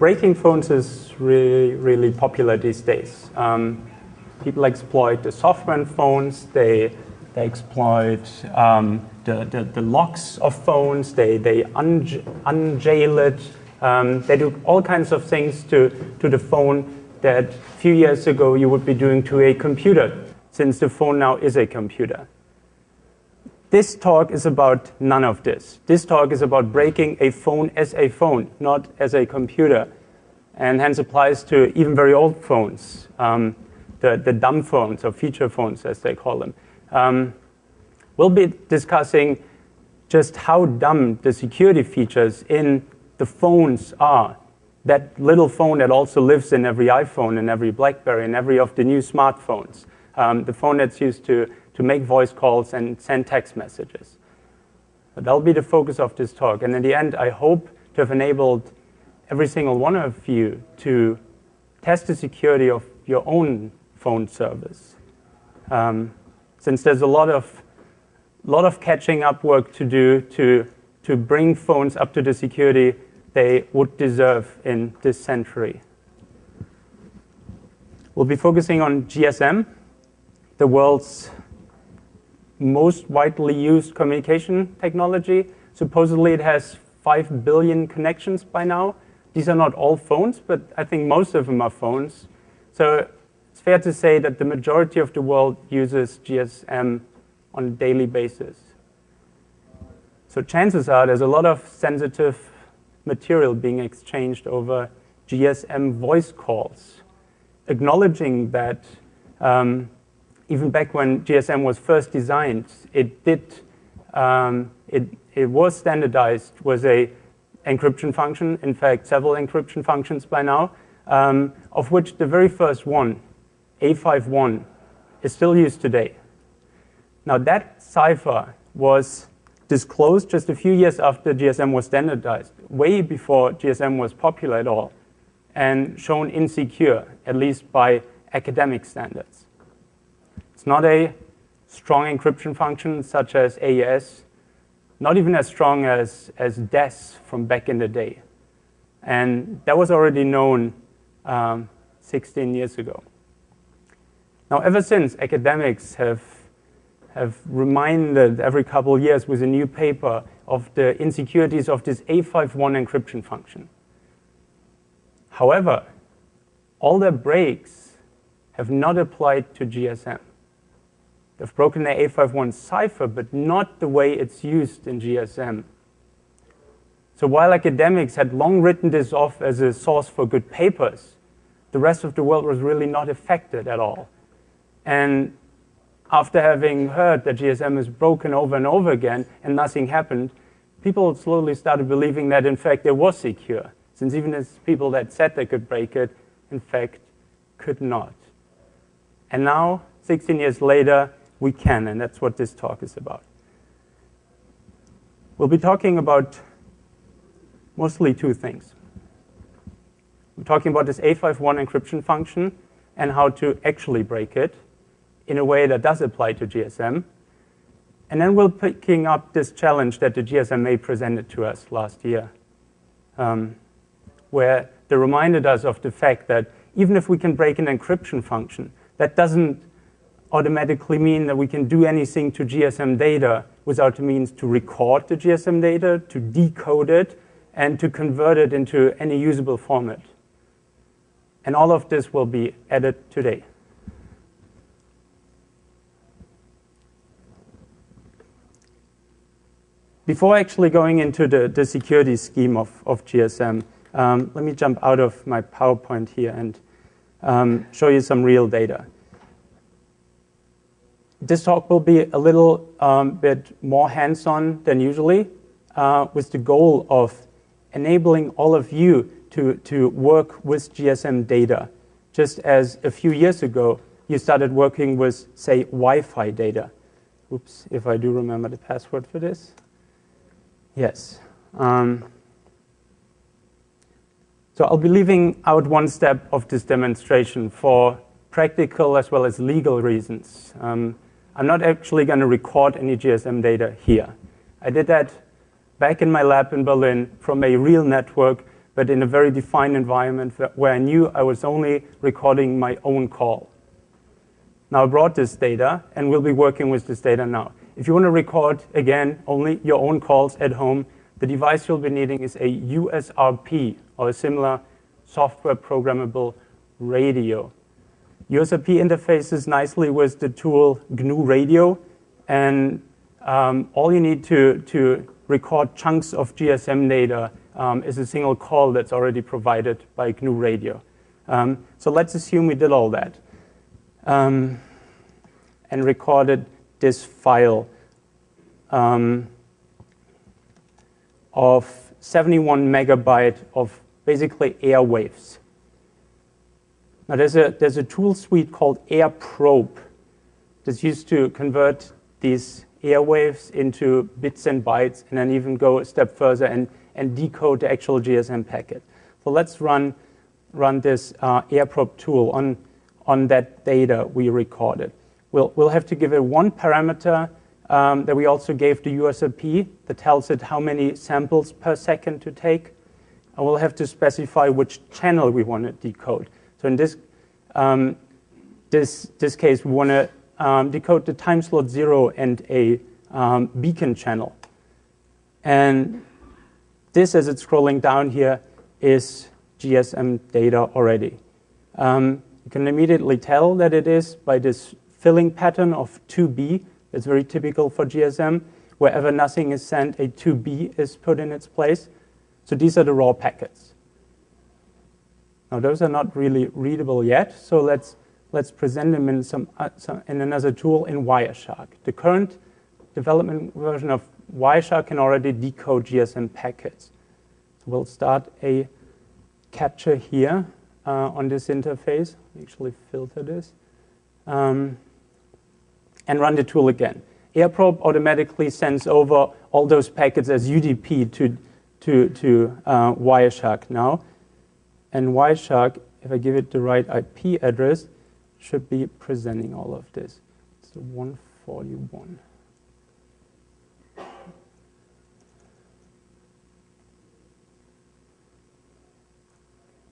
breaking phones is really, really popular these days. People exploit the software in phones. They exploit the locks of phones. They unjail it. They do all kinds of things to the phone that a few years ago you would be doing to a computer, since the phone now is a computer. This talk is about none of this. This talk is about breaking a phone as a phone, not as a computer, and hence applies to even very old phones, the dumb phones, or feature phones as they call them. We'll be discussing just how dumb the security features in the phones are. That little phone that also lives in every iPhone and every BlackBerry and every of the new smartphones. The phone that's used to make voice calls and send text messages. But that'll be the focus of this talk. And in the end, I hope to have enabled every single one of you to test the security of your own phone service. Since there's a lot of catching up work to do to bring phones up to the security they would deserve in this century. We'll be focusing on GSM, the world's most widely used communication technology. Supposedly it has 5 billion connections by now. These are not all phones, but I think most of them are phones. So it's fair to say that the majority of the world uses GSM on a daily basis. So chances are there's a lot of sensitive material being exchanged over GSM voice calls, acknowledging that even back when GSM was first designed, it was standardized, was a encryption function, in fact several encryption functions by now, of which the very first one, A51, is still used today. Now that cipher was disclosed just a few years after GSM was standardized, way before GSM was popular at all, and shown insecure, at least by academic standards. It's not a strong encryption function such as AES, not even as strong as DES from back in the day. And that was already known 16 years ago. Now, ever since, academics have reminded every couple of years with a new paper of the insecurities of this A51 encryption function. However, all their breaks have not applied to GSM. They've broken the A51 cipher, but not the way it's used in GSM. So while academics had long written this off as a source for good papers, the rest of the world was really not affected at all. And after having heard that GSM is broken over and over again and nothing happened, people slowly started believing that, in fact, it was secure, since even as people that said they could break it, in fact, could not. And now, 16 years later, we can, and that's what this talk is about. We'll be talking about mostly two things. We're talking about this A51 encryption function and how to actually break it in a way that does apply to GSM. And then we're picking up this challenge that the GSMA presented to us last year, where they reminded us of the fact that even if we can break an encryption function, that doesn't automatically mean that we can do anything to GSM data without the means to record the GSM data, to decode it, and to convert it into any usable format. And all of this will be added today. Before actually going into the security scheme of GSM, let me jump out of my PowerPoint here and show you some real data. This talk will be a little bit more hands-on than usually, with the goal of enabling all of you to work with GSM data, just as a few years ago you started working with, say, Wi-Fi data. Oops, if I do remember the password for this. Yes. So I'll be leaving out one step of this demonstration for practical as well as legal reasons. I'm not actually going to record any GSM data here. I did that back in my lab in Berlin from a real network but in a very defined environment where I knew I was only recording my own call. Now I brought this data, and we'll be working with this data now. If you want to record, again, only your own calls at home, the device you'll be needing is a USRP, or a similar software programmable radio. USRP interfaces nicely with the tool GNU Radio, and all you need to record chunks of GSM data is a single call that's already provided by GNU Radio. So let's assume we did all that and recorded this file of 71 megabyte of basically airwaves. Now there's a tool suite called AirProbe that's used to convert these airwaves into bits and bytes, and then even go a step further and decode the actual GSM packet. So let's run this AirProbe tool on that data we recorded. We'll have to give it one parameter that we also gave the USRP that tells it how many samples per second to take. And we'll have to specify which channel we want to decode. So in this case, we want to decode the time slot 0 and a beacon channel. And this, as it's scrolling down here, is GSM data already. You can immediately tell that it is by this filling pattern of 2B. That's very typical for GSM. Wherever nothing is sent, a 2B is put in its place. So these are the raw packets. Now those are not really readable yet, so let's present them in in another tool, in Wireshark. The current development version of Wireshark can already decode GSM packets. So we'll start a capture here on this interface. Actually filter this. And run the tool again. AirProbe automatically sends over all those packets as UDP to Wireshark now. And Wireshark, if I give it the right IP address, should be presenting all of this. It's the 141.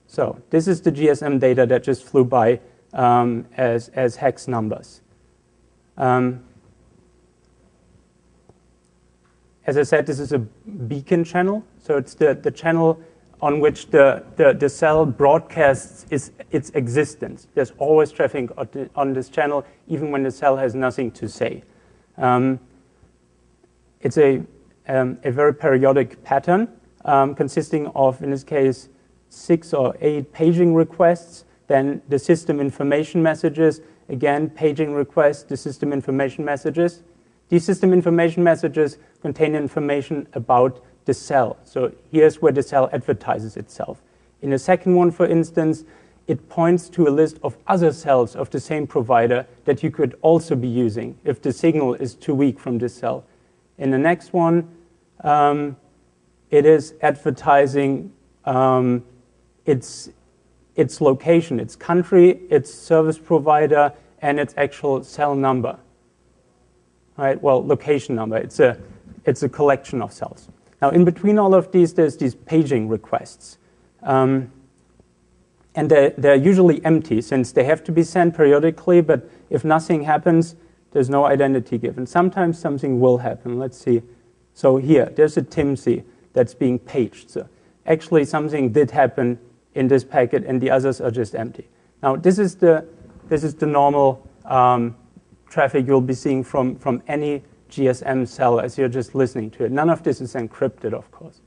So this is the GSM data that just flew by as hex numbers. As I said, this is a beacon channel, so it's the channel on which the cell broadcasts its existence. There's always traffic on this channel, even when the cell has nothing to say. It's a very periodic pattern consisting of, in this case, 6 or 8 paging requests, then the system information messages, again, paging requests, the system information messages. These system information messages contain information about the cell. So here's where the cell advertises itself. In the second one, for instance, it points to a list of other cells of the same provider that you could also be using if the signal is too weak from this cell. In the next one, it is advertising its location, its country, its service provider, and its actual cell number. Right? Well, location number. It's a collection of cells. Now, in between all of these, there's these paging requests. And they're usually empty, since they have to be sent periodically, but if nothing happens, there's no identity given. Sometimes something will happen. Let's see. So here, there's a TIMC that's being paged. So actually, something did happen in this packet, and the others are just empty. Now, this is the normal traffic you'll be seeing from any GSM cell as you're just listening to it. None of this is encrypted, of course.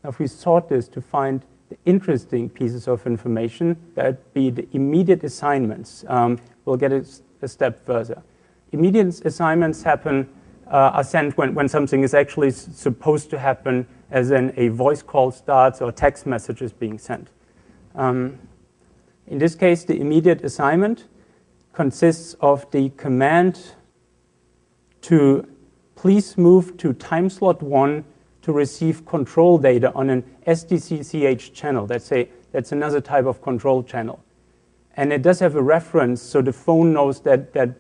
Now, if we sort this to find the interesting pieces of information, that'd be the immediate assignments. We'll get a step further. Immediate assignments are sent when something is actually supposed to happen, as in a voice call starts or text message is being sent. In this case, the immediate assignment consists of the command to please move to time slot 1 to receive control data on an SDCCH channel. That's another type of control channel. And it does have a reference, so the phone knows that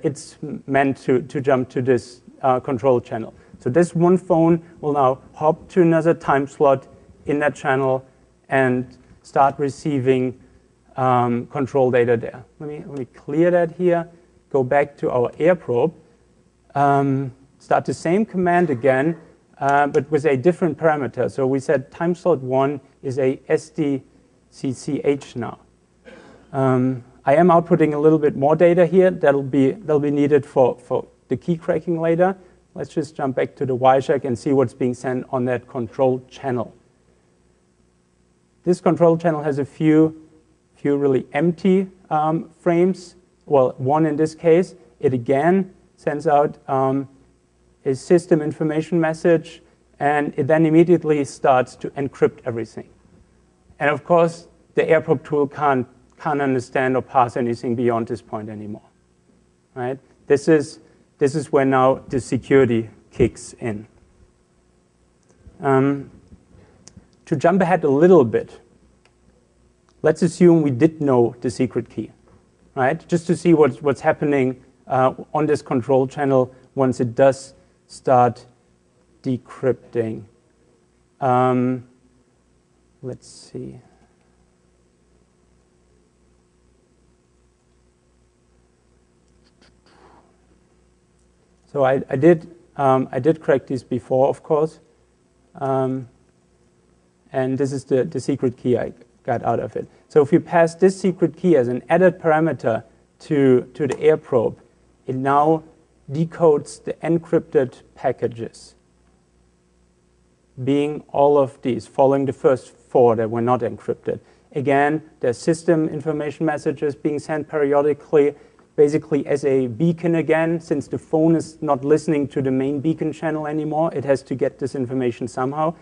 it's meant to jump to this control channel. So this one phone will now hop to another time slot in that channel and start receiving control data there. Let me clear that here, go back to our air probe, start the same command again, but with a different parameter. So we said time slot 1 is a SDCCH now. I am outputting a little bit more data here. That'll be needed for the key cracking later. Let's just jump back to the Wireshark and see what's being sent on that control channel. This control channel has a few really empty frames. Well, one in this case. It again sends out a system information message, and it then immediately starts to encrypt everything. And of course, the air probe tool can't understand or parse anything beyond this point anymore. Right? This is where now the security kicks in. To jump ahead a little bit, let's assume we did know the secret key, right? Just to see what's happening on this control channel once it does start decrypting. Let's see. So I did crack these before, of course, and this is the secret key I got out of it. So if you pass this secret key as an added parameter to the air probe, it now decodes the encrypted packages, being all of these, following the first 4 that were not encrypted. Again, there's system information messages being sent periodically, basically as a beacon again. Since the phone is not listening to the main beacon channel anymore, it has to get this information somehow.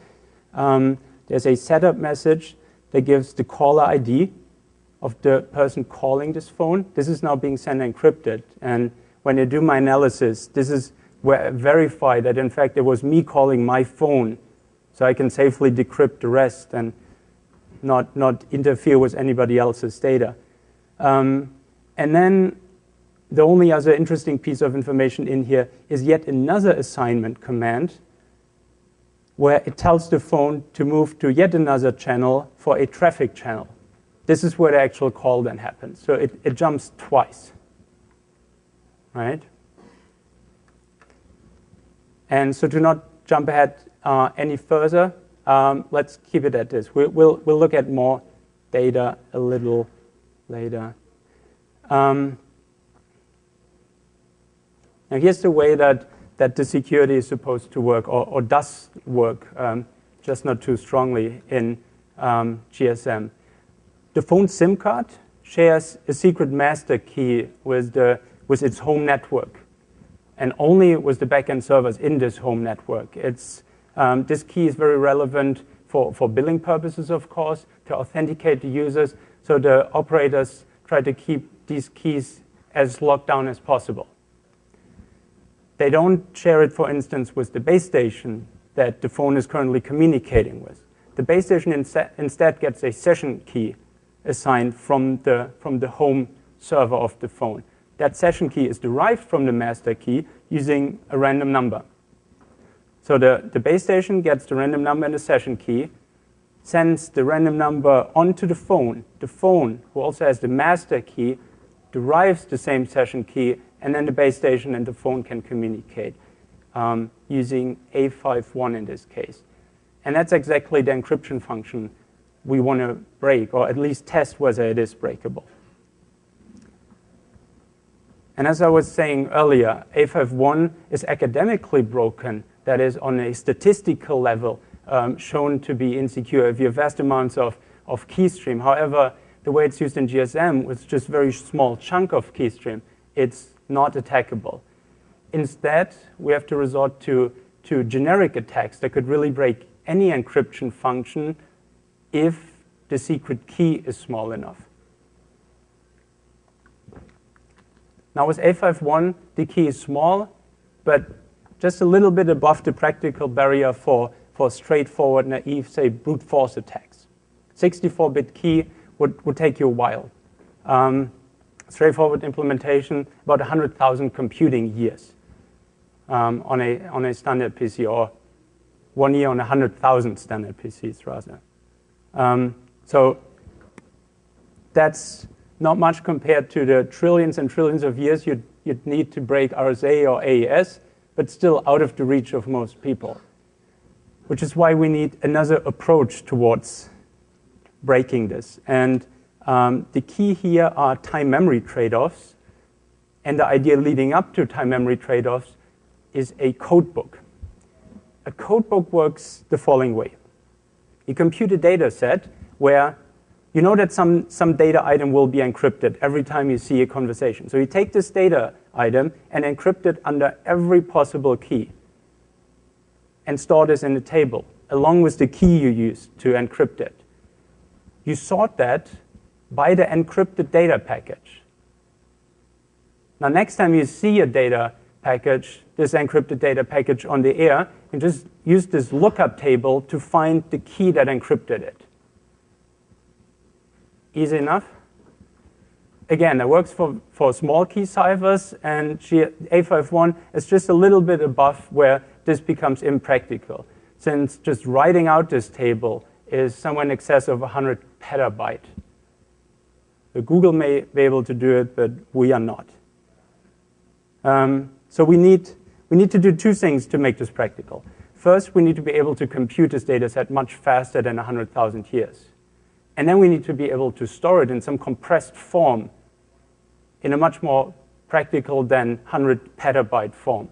There's a setup message that gives the caller ID of the person calling this phone. This is now being sent encrypted. And when I do my analysis, this is where I verify that, in fact, it was me calling my phone. So I can safely decrypt the rest and not interfere with anybody else's data. And then the only other interesting piece of information in here is yet another assignment command where it tells the phone to move to yet another channel for a traffic channel. This is where the actual call then happens. So it jumps twice, right? And so to not jump ahead any further, let's keep it at this. We'll look at more data a little later. Now here's the way that the security is supposed to work, or does work, just not too strongly in GSM. The phone SIM card shares a secret master key with its home network, and only with the backend servers in this home network. This key is very relevant for billing purposes, of course, to authenticate the users. So the operators try to keep these keys as locked down as possible. They don't share it, for instance, with the base station that the phone is currently communicating with. The base station instead gets a session key assigned from the home server of the phone. That session key is derived from the master key using a random number. So the base station gets the random number and the session key, sends the random number onto the phone. The phone, who also has the master key, derives the same session key, and then the base station and the phone can communicate using A51 in this case. And that's exactly the encryption function we want to break, or at least test whether it is breakable. And as I was saying earlier, A51 is academically broken, that is on a statistical level shown to be insecure if you have vast amounts of key stream. However, the way it's used in GSM with just a very small chunk of key stream, it's not attackable. Instead, we have to resort to generic attacks that could really break any encryption function if the secret key is small enough. Now with A51, the key is small, but just a little bit above the practical barrier for straightforward, naive, say, brute force attacks. 64-bit key would take you a while. Straightforward implementation, about 100,000 computing years on a standard PC, or 1 year on 100,000 standard PCs rather. So that's not much compared to the trillions and trillions of years you'd need to break RSA or AES, but still out of the reach of most people. Which is why we need another approach towards breaking this. And the key here are time-memory trade-offs. And the idea leading up to time-memory trade-offs is a codebook. A codebook works the following way. You compute a data set where you know that some data item will be encrypted every time you see a conversation. So you take this data item and encrypt it under every possible key and store this in a table, along with the key you used to encrypt it. You sort that by the encrypted data package. Now, next time you see a data package, this encrypted data package on the air, you just use this lookup table to find the key that encrypted it. Easy enough? Again, that works for small key ciphers, and A51 is just a little bit above where this becomes impractical, since just writing out this table is somewhere in excess of 100 petabyte. So Google may be able to do it, but we are not. So we need to do two things to make this practical. First, we need to be able to compute this data set much faster than 100,000 years. And then we need to be able to store it in some compressed form in a much more practical than 100 petabyte form.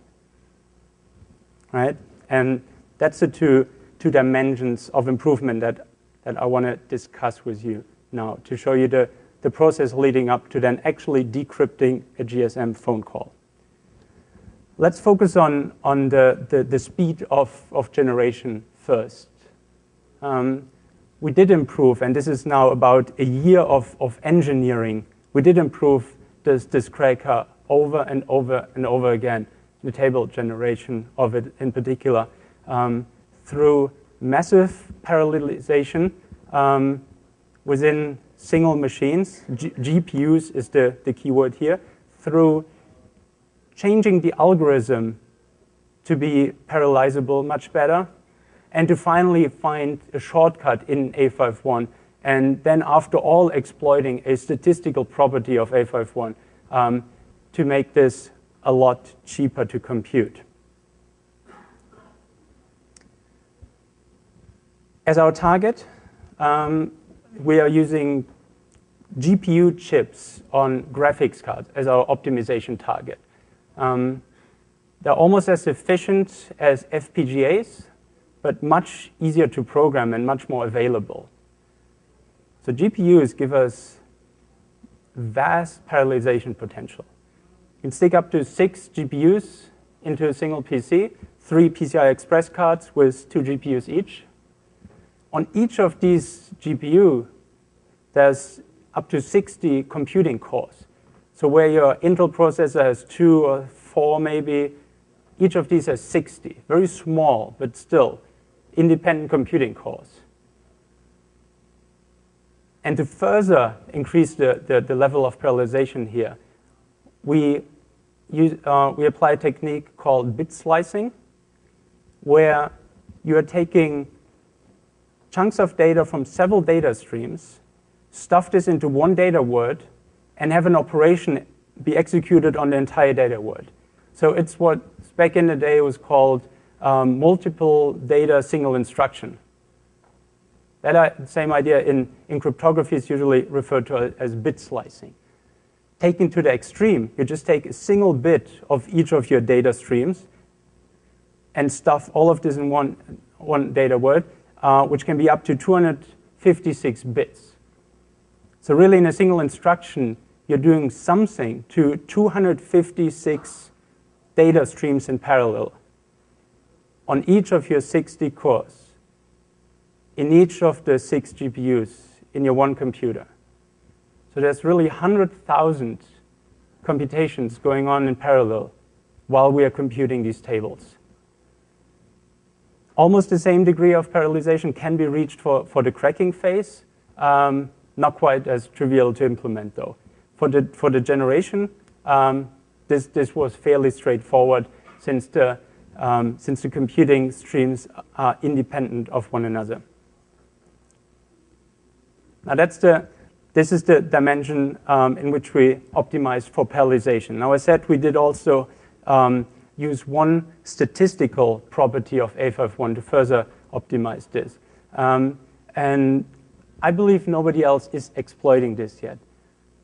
Right? And that's the two dimensions of improvement that I want to discuss with you now to show you the process leading up to then actually decrypting a GSM phone call. Let's focus on the speed of generation first. We did improve, and this is now about a year of engineering. We did improve this cracker over and over and over again, the table generation of it in particular, through massive parallelization within single machines. GPUs is the keyword here, through changing the algorithm to be parallelizable much better, and to finally find a shortcut in A51, and then after all exploiting a statistical property of A51 to make this a lot cheaper to compute. As our target, we are using GPU chips on graphics cards as our optimization target. They're almost as efficient as FPGAs, but much easier to program and much more available. So GPUs give us vast parallelization potential. You can stick up to 6 GPUs into a single PC, 3 PCI Express cards with 2 GPUs each. On each of these GPU, there's up to 60 computing cores. So where your Intel processor has 2 or 4 maybe, each of these has 60. Very small, but still independent computing cores. And to further increase the level of parallelization here, we apply a technique called bit slicing, where you are taking chunks of data from several data streams, stuff this into one data word, and have an operation be executed on the entire data word. So it's what back in the day was called multiple data single instruction. That same idea in cryptography is usually referred to as bit slicing. Taken to the extreme, you just take a single bit of each of your data streams and stuff all of this in one data word, which can be up to 256 bits. So really in a single instruction, you're doing something to 256 data streams in parallel on each of your 60 cores, in each of the 6 GPUs in your one computer. So there's really 100,000 computations going on in parallel while we are computing these tables. Almost the same degree of parallelization can be reached for the cracking phase. Not quite as trivial to implement, though. For the generation, this was fairly straightforward, since the since the computing streams are independent of one another. Now this is the dimension in which we optimized for parallelization. Now I said we did also use one statistical property of A51 to further optimize this. And I believe nobody else is exploiting this yet.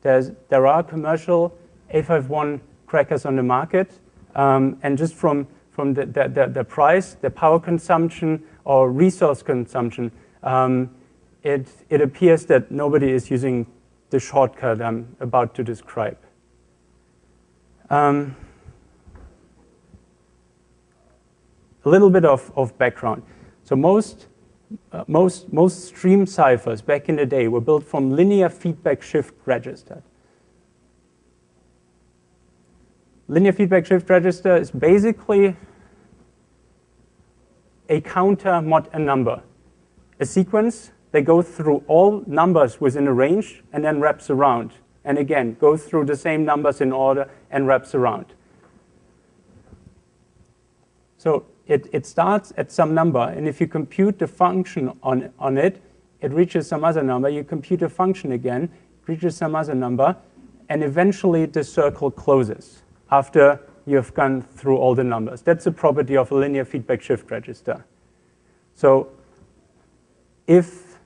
There are commercial A51 crackers on the market, and just from the price, the power consumption, or resource consumption, it appears that nobody is using the shortcut I'm about to describe. A little bit of background. So most stream ciphers back in the day were built from linear feedback shift register. Linear feedback shift register is basically a counter mod a number, a sequence that goes through all numbers within a range and then wraps around, and again goes through the same numbers in order and wraps around. So it starts at some number, and if you compute the function on it, it reaches some other number. You compute a function again, it reaches some other number, and eventually the circle closes after you have gone through all the numbers. That's a property of a linear feedback shift register. So if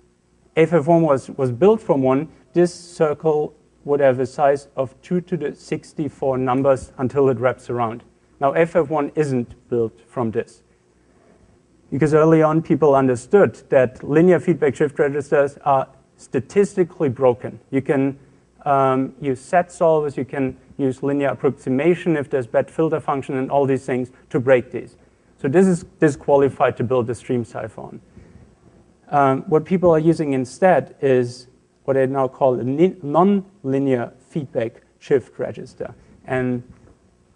A51 was built from one, this circle would have a size of 2 to the 64 numbers until it wraps around. Now, A51 isn't built from this, because early on people understood that linear feedback shift registers are statistically broken. You can use set solvers, you can use linear approximation if there's bad filter function and all these things to break these. So this is disqualified to build a stream cipher on. What people are using instead is what I now call a non-linear feedback shift register. And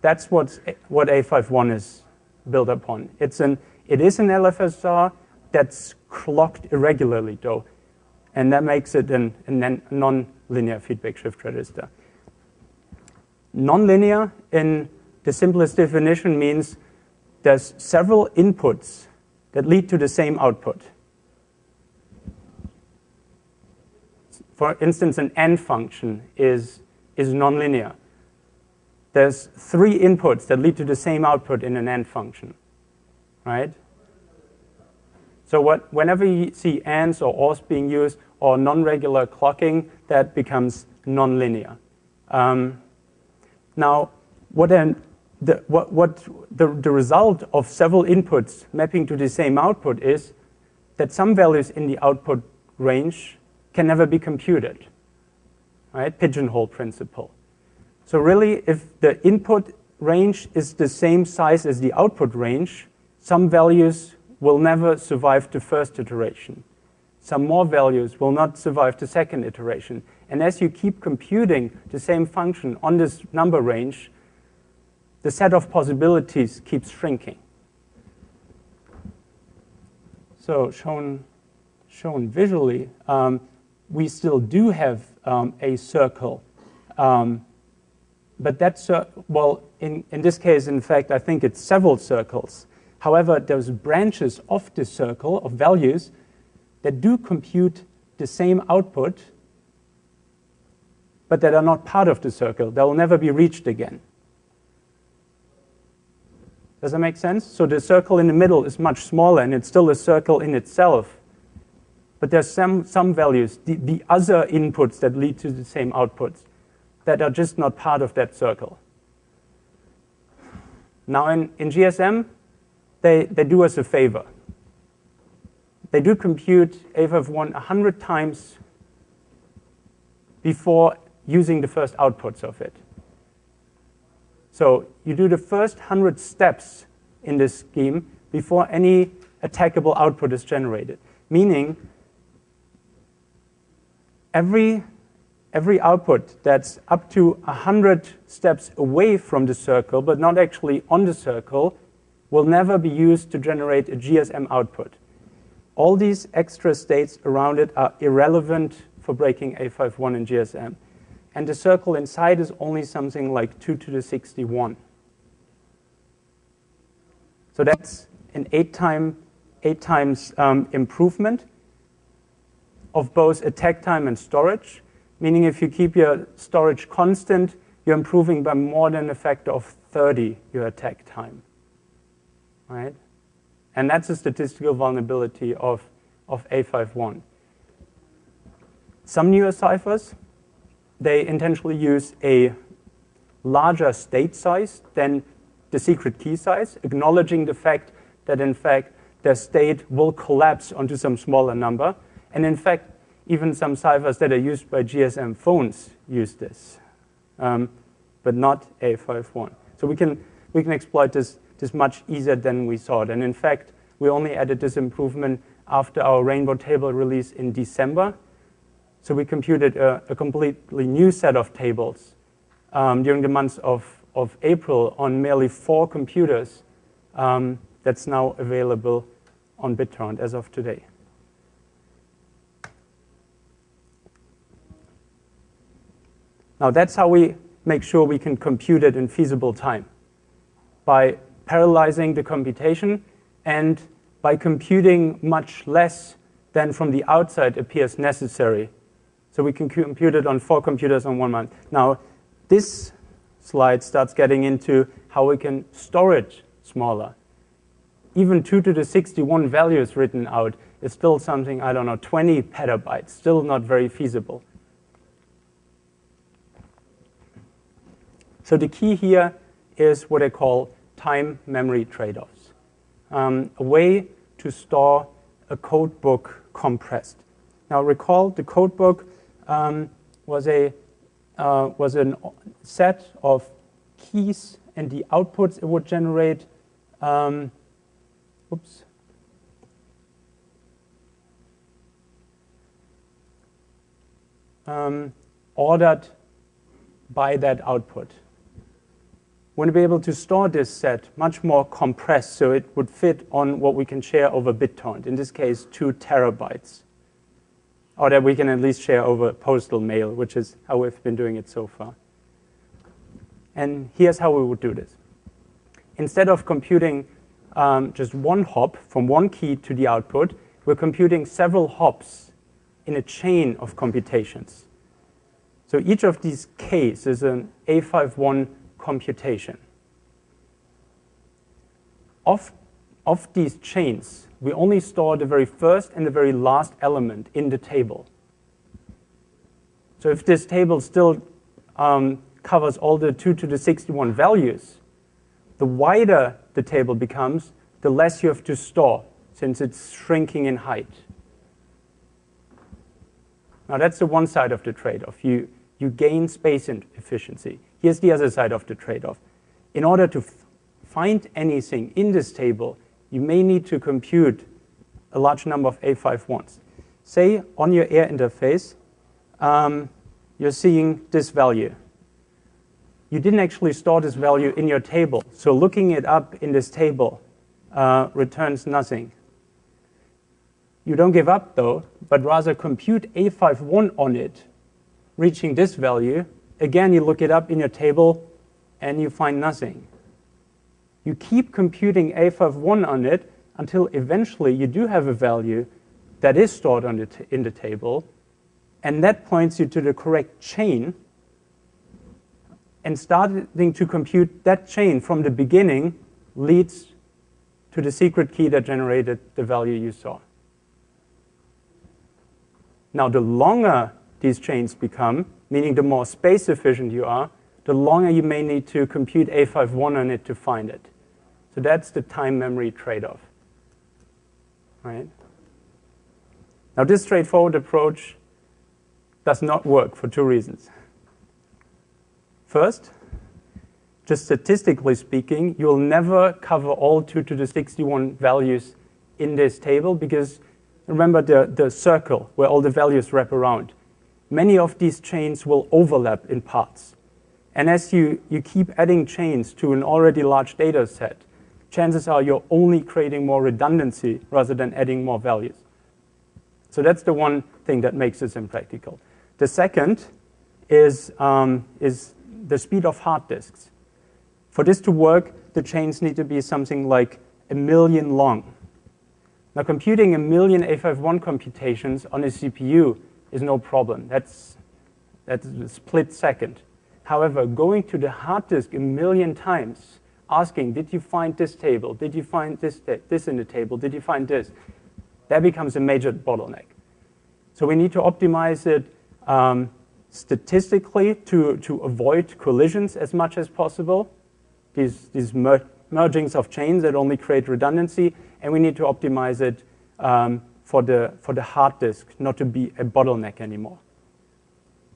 that's what A51 is built upon. It is an LFSR that's clocked irregularly, though, and that makes it a non-linear feedback shift register. Non-linear, in the simplest definition, means there's several inputs that lead to the same output. For instance, an AND function is nonlinear. There's 3 inputs that lead to the same output in an AND function, right? So whenever you see ANDs or ORs being used or non-regular clocking, that becomes nonlinear. Now, the result of several inputs mapping to the same output is that some values in the output range can never be computed, right? Pigeonhole principle. So really, if the input range is the same size as the output range, some values will never survive the first iteration. Some more values will not survive the second iteration. And as you keep computing the same function on this number range, the set of possibilities keeps shrinking. So shown visually, we still do have a circle. But that's, well, in this case, in fact, I think it's several circles. However, there's branches of this circle of values that do compute the same output, but that are not part of the circle. They will never be reached again. Does that make sense? So the circle in the middle is much smaller, and it's still a circle in itself. But there's some values, the other inputs that lead to the same outputs, that are just not part of that circle. Now in GSM, they do us a favor. They do compute A51 100 times before using the first outputs of it. So you do the first 100 steps in this scheme before any attackable output is generated, meaning every output that's up to 100 steps away from the circle, but not actually on the circle, will never be used to generate a GSM output. All these extra states around it are irrelevant for breaking A51 in GSM. And the circle inside is only something like 2 to the 61. So that's an 8 times improvement of both attack time and storage, meaning if you keep your storage constant, you're improving by more than a factor of 30 your attack time, right? And that's a statistical vulnerability of A51. Some newer ciphers, they intentionally use a larger state size than the secret key size, acknowledging the fact that in fact their state will collapse onto some smaller number. And in fact, even some ciphers that are used by GSM phones use this, but not A51. So we can exploit this much easier than we thought. And in fact, we only added this improvement after our Rainbow table release in December. So we computed a completely new set of tables during the months of April on merely 4 computers that's now available on BitTorrent as of today. Now that's how we make sure we can compute it in feasible time, by parallelizing the computation and by computing much less than from the outside appears necessary. So we can compute it on 4 computers on 1 month. Now this slide starts getting into how we can store it smaller. Even 2 to the 61 values written out is still something, I don't know, 20 petabytes, still not very feasible. So the key here is what I call time-memory trade-offs, a way to store a code book compressed. Now recall the code book was a set of keys and the outputs it would generate. Ordered by that output. We want to be able to store this set much more compressed so it would fit on what we can share over BitTorrent, in this case 2 terabytes. Or that we can at least share over postal mail, which is how we've been doing it so far. And here's how we would do this. Instead of computing just one hop from one key to the output, we're computing several hops in a chain of computations. So each of these Ks is an A51 computation. Of these chains, we only store the very first and the very last element in the table. So if this table still covers all the 2 to the 61 values, the wider the table becomes, the less you have to store, since it's shrinking in height. Now that's the one side of the trade-off. You gain space and efficiency. Here's the other side of the trade-off. In order to find anything in this table, you may need to compute a large number of A51s. Say on your air interface, you're seeing this value. You didn't actually store this value in your table, so looking it up in this table returns nothing. You don't give up though, but rather compute A51 on it, reaching this value. Again, you look it up in your table and you find nothing. You keep computing A51 on it until eventually you do have a value that is stored on in the table, and that points you to the correct chain, and starting to compute that chain from the beginning leads to the secret key that generated the value you saw. Now, the longer these chains become, meaning the more space efficient you are, the longer you may need to compute A51 on it to find it. So that's the time-memory trade-off, right? Now, this straightforward approach does not work for 2 reasons. First, just statistically speaking, you'll never cover all 2 to the 61 values in this table, because remember the circle where all the values wrap around. Many of these chains will overlap in parts. And as you keep adding chains to an already large data set, chances are you're only creating more redundancy rather than adding more values. So that's the one thing that makes this impractical. The second is the speed of hard disks. For this to work, the chains need to be something like 1 million long. Now, computing 1 million A51 computations on a CPU is no problem. That's a split second. However, going to the hard disk 1 million times, asking, did you find this table? Did you find this in the table? Did you find this? That becomes a major bottleneck. So we need to optimize it statistically to avoid collisions as much as possible, these mergings of chains that only create redundancy, and we need to optimize it for the hard disk not to be a bottleneck anymore.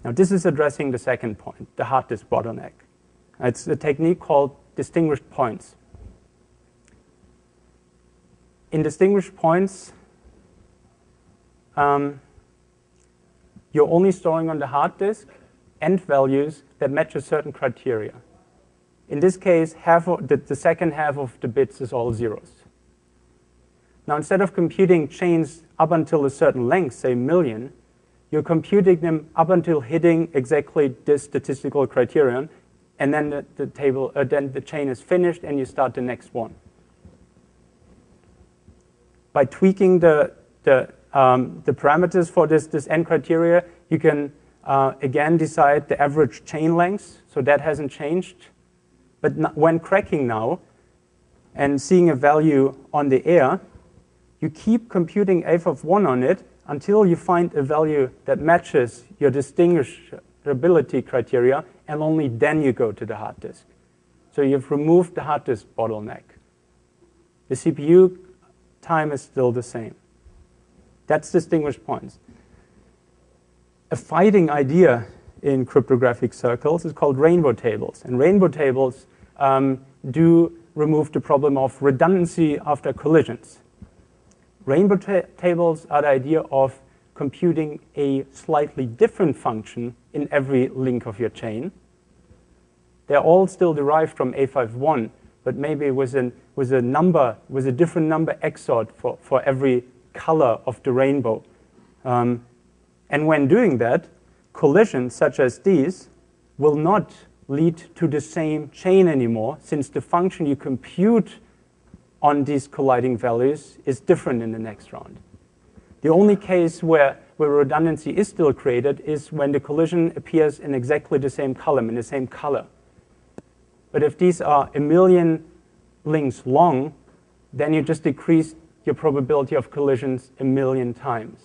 Now, this is addressing the second point, the hard disk bottleneck. It's a technique called distinguished points. In distinguished points, you're only storing on the hard disk end values that match a certain criteria. In this case, the second half of the bits is all zeros. Now, instead of computing chains up until a certain length, say 1 million, you're computing them up until hitting exactly this statistical criterion, and then then the chain is finished, and you start the next one. By tweaking the parameters for this end criteria, you can again decide the average chain length, so that hasn't changed. But when cracking now and seeing a value on the air, you keep computing A51 on it until you find a value that matches your distinguishability criteria, and only then you go to the hard disk. So you've removed the hard disk bottleneck. The CPU time is still the same. That's distinguished points. A fighting idea in cryptographic circles is called rainbow tables. And rainbow tables do remove the problem of redundancy after collisions. Rainbow tables are the idea of computing a slightly different function in every link of your chain. They're all still derived from A51, but maybe with a different number XORed for every color of the rainbow. And when doing that, collisions such as these will not lead to the same chain anymore, since the function you compute on these colliding values is different in the next round. The only case where redundancy is still created is when the collision appears in exactly the same column, in the same color. But if these are 1 million links long, then you just decrease your probability of collisions 1 million times.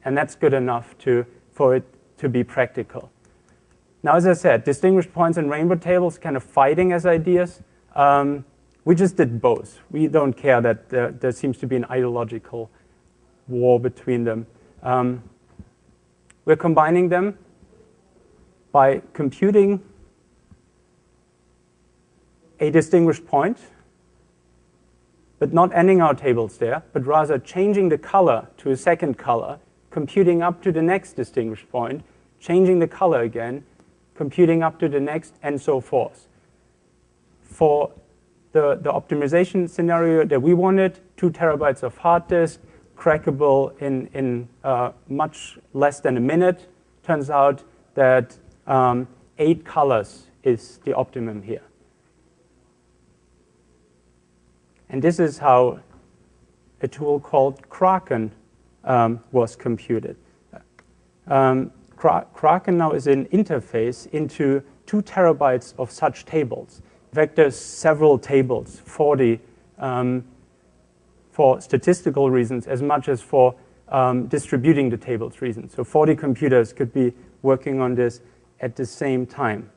And that's good enough for it to be practical. Now, as I said, distinguished points and rainbow tables kind of fighting as ideas. We just did both. We don't care that there seems to be an ideological war between them. We're combining them by computing a distinguished point, but not ending our tables there, but rather changing the color to a second color, computing up to the next distinguished point, changing the color again, computing up to the next, and so forth. For the optimization scenario that we wanted, 2 terabytes of hard disk, crackable in much less than a minute. Turns out that 8 colors is the optimum here. And this is how a tool called Kraken was computed. Kraken now is an interface into 2 terabytes of such tables. In fact, there's several tables, 40, for statistical reasons as much as for distributing the tables reasons. So 40 computers could be working on this at the same time.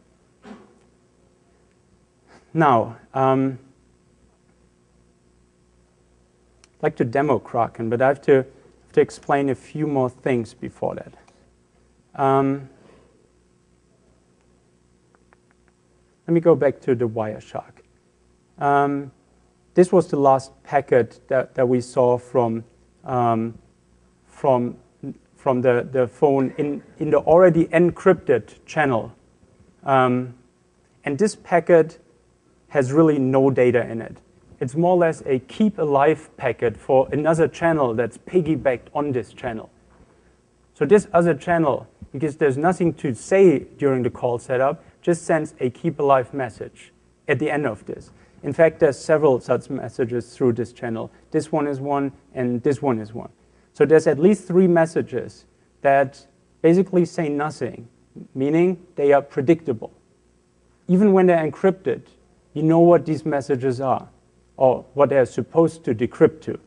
Now, I'd like to demo Kraken, but I have to explain a few more things before that. Let me go back to the Wireshark. This was the last packet that we saw from the phone in the already encrypted channel. And this packet has really no data in it. It's more or less a keep alive packet for another channel that's piggybacked on this channel. So this other channel, because there's nothing to say during the call setup, just sends a keep alive message at the end of this. In fact, there's several such messages through this channel. This one is one, and this one is one. So there's at least 3 messages that basically say nothing, meaning they are predictable. Even when they're encrypted, you know what these messages are, or what they're supposed to decrypt to.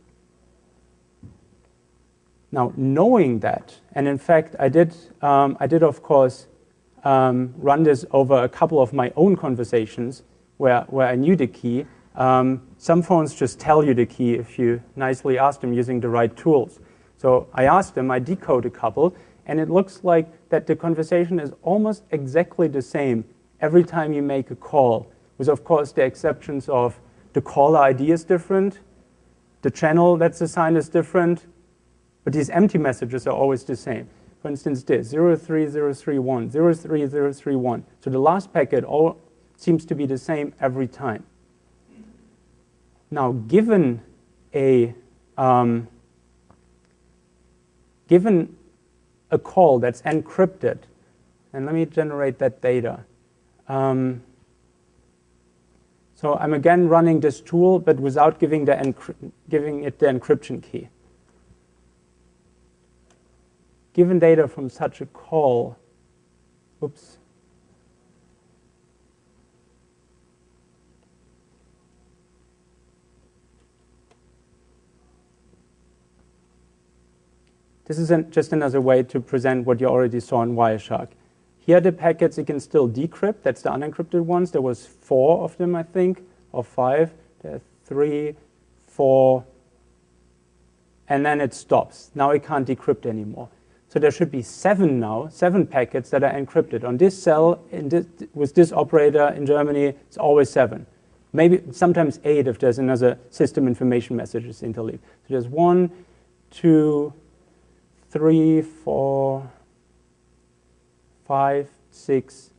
Now, knowing that, and in fact, I did of course, run this over a couple of my own conversations where I knew the key. Some phones just tell you the key if you nicely ask them using the right tools. So I asked them, I decode a couple, and it looks like that the conversation is almost exactly the same every time you make a call, with of course the exceptions of the caller ID is different, the channel that's assigned is different, but these empty messages are always the same. For instance, this 03031, 03031. So the last packet all seems to be the same every time. Now, given a call that's encrypted, and let me generate that data. So I'm again running this tool, but without giving it the encryption key. Given data from such a call, oops. This is just another way to present what you already saw in Wireshark. Here the packets you can still decrypt. That's the unencrypted ones. There was 4 of them, I think, or 5. There are 3, 4, and then it stops. Now it can't decrypt anymore. So there should be 7 now, 7 packets that are encrypted. On this cell, with this operator in Germany, it's always 7. Maybe sometimes 8 if there's another system information messages interleaved. So there's 1, 2, 3, 4, 5, 6.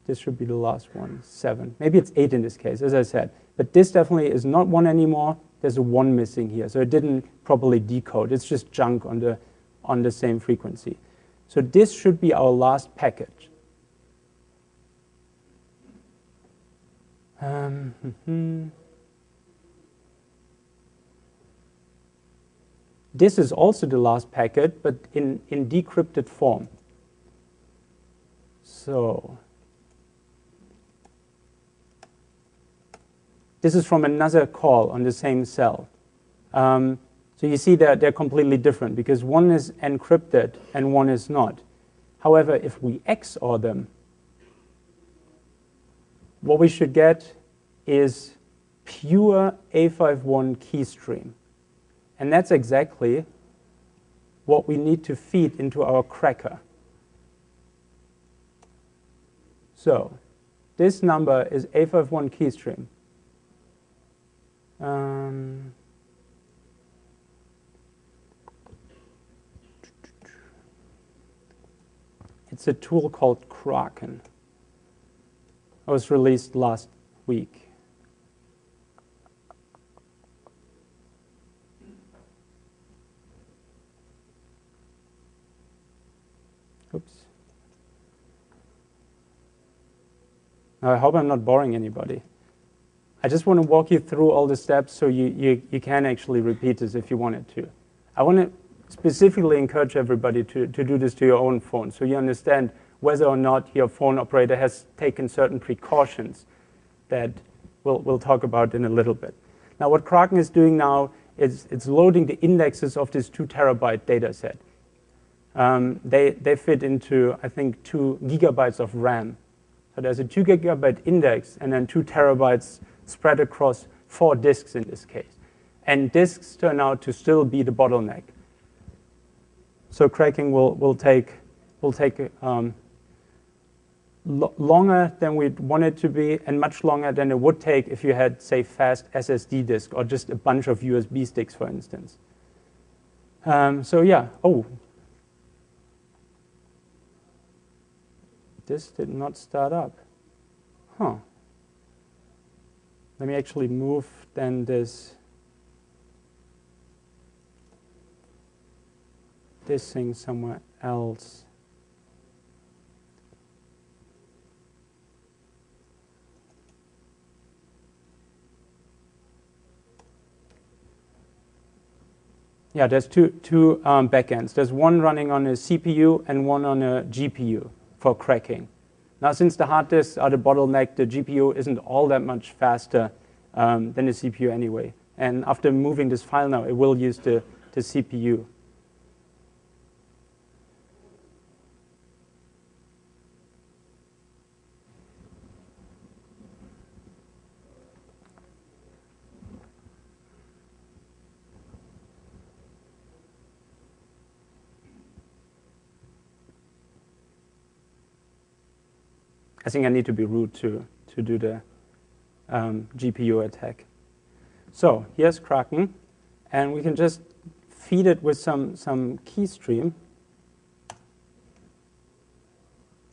This should be the last one, 7. Maybe it's 8 in this case, as I said. But this definitely is not 1 anymore. There's a 1 missing here. So it didn't properly decode. It's just junk on the same frequency. So this should be our last package. This is also the last packet, but in decrypted form. So this is from another call on the same cell. So you see that they're completely different because one is encrypted and one is not. However, if we XOR them, what we should get is pure A51 key stream. And that's exactly what we need to feed into our cracker. So this number is A51 key stream. It's a tool called Kraken. It was released last week. Oops. Now, I hope I'm not boring anybody. I just want to walk you through all the steps so you can actually repeat this if you wanted to. I want to specifically encourage everybody to do this to your own phone so you understand whether or not your phone operator has taken certain precautions that we'll talk about in a little bit. Now, what Kraken is doing now is it's loading the indexes of this 2 terabyte data set. They fit into, I think, 2 gigabytes of RAM. So there's a 2 gigabyte index and then 2 terabytes spread across 4 disks in this case. And disks turn out to still be the bottleneck. So cracking will take longer than we'd want it to be and much longer than it would take if you had, say, fast SSD disk or just a bunch of USB sticks, for instance. So yeah, this did not start up. Huh. Let me actually move then this thing somewhere else. Yeah, there's two backends. There's one running on a CPU and one on a GPU for cracking. Now, since the hard disks are the bottleneck, the GPU isn't all that much faster than the CPU anyway. And after moving this file now, it will use the CPU. I think I need to be root to do the GPU attack. So here's Kraken, and we can just feed it with some key stream,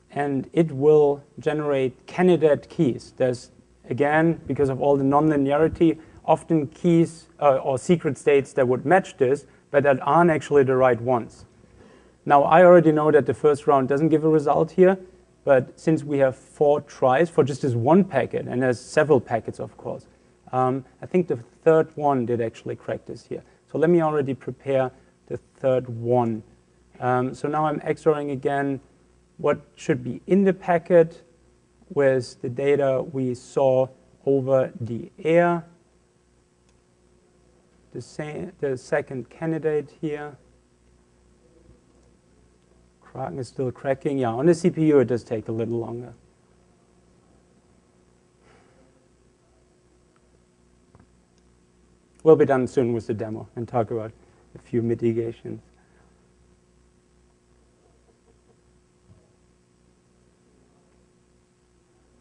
and it will generate candidate keys. There's, again, because of all the nonlinearity, often keys or secret states that would match this, but that aren't actually the right ones. Now, I already know that the first round doesn't give a result here, but since we have 4 tries for just this one packet, and there's several packets, of course, I think the third one did actually crack this here. So let me already prepare the third one. So now I'm XORing again what should be in the packet with the data we saw over the air. The second candidate here. Kraken is still cracking. Yeah, on the CPU it does take a little longer. We'll be done soon with the demo and talk about a few mitigations.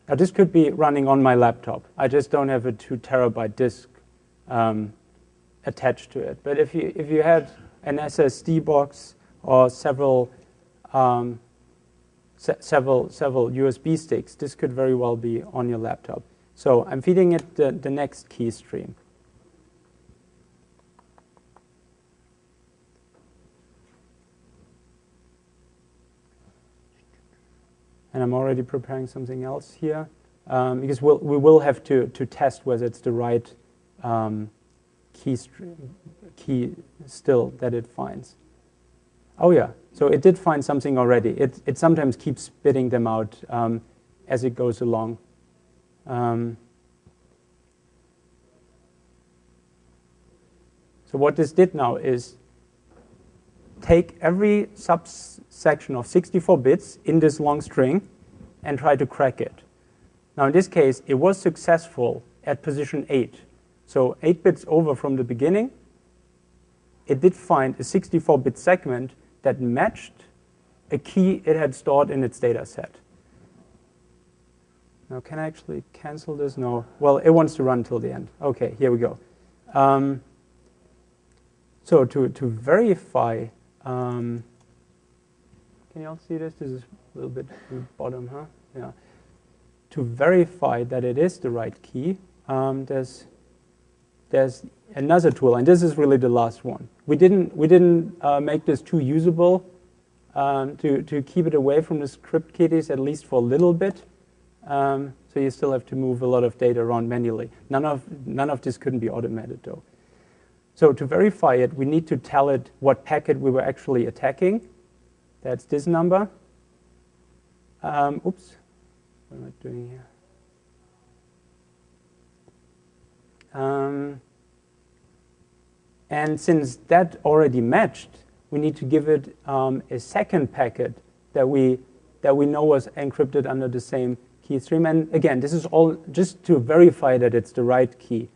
Now this could be running on my laptop. I just don't have a 2 terabyte disk attached to it. But if you had an SSD box or several USB sticks, this could very well be on your laptop. So I'm feeding it the next key stream. And I'm already preparing something else here because we will have to test whether it's the right key still that it finds. Oh yeah, so it did find something already. It sometimes keeps spitting them out as it goes along. So what this did now is take every subsection of 64 bits in this long string and try to crack it. Now in this case, it was successful at position 8. So 8 bits over from the beginning, it did find a 64-bit segment that matched a key it had stored in its data set. Now, can I actually cancel this? No. Well, it wants to run till the end. OK, here we go. So to verify, can you all see this? This is a little bit at the bottom, huh? Yeah. To verify that it is the right key, there's another tool, and this is really the last one. We didn't make this too usable to keep it away from the script kiddies, at least for a little bit. So you still have to move a lot of data around manually. None of this couldn't be automated, though. So to verify it, we need to tell it what packet we were actually attacking. That's this number. Oops, what am I doing here? And since that already matched, we need to give it a second packet that we know was encrypted under the same key stream. And again, this is all just to verify that it's the right key.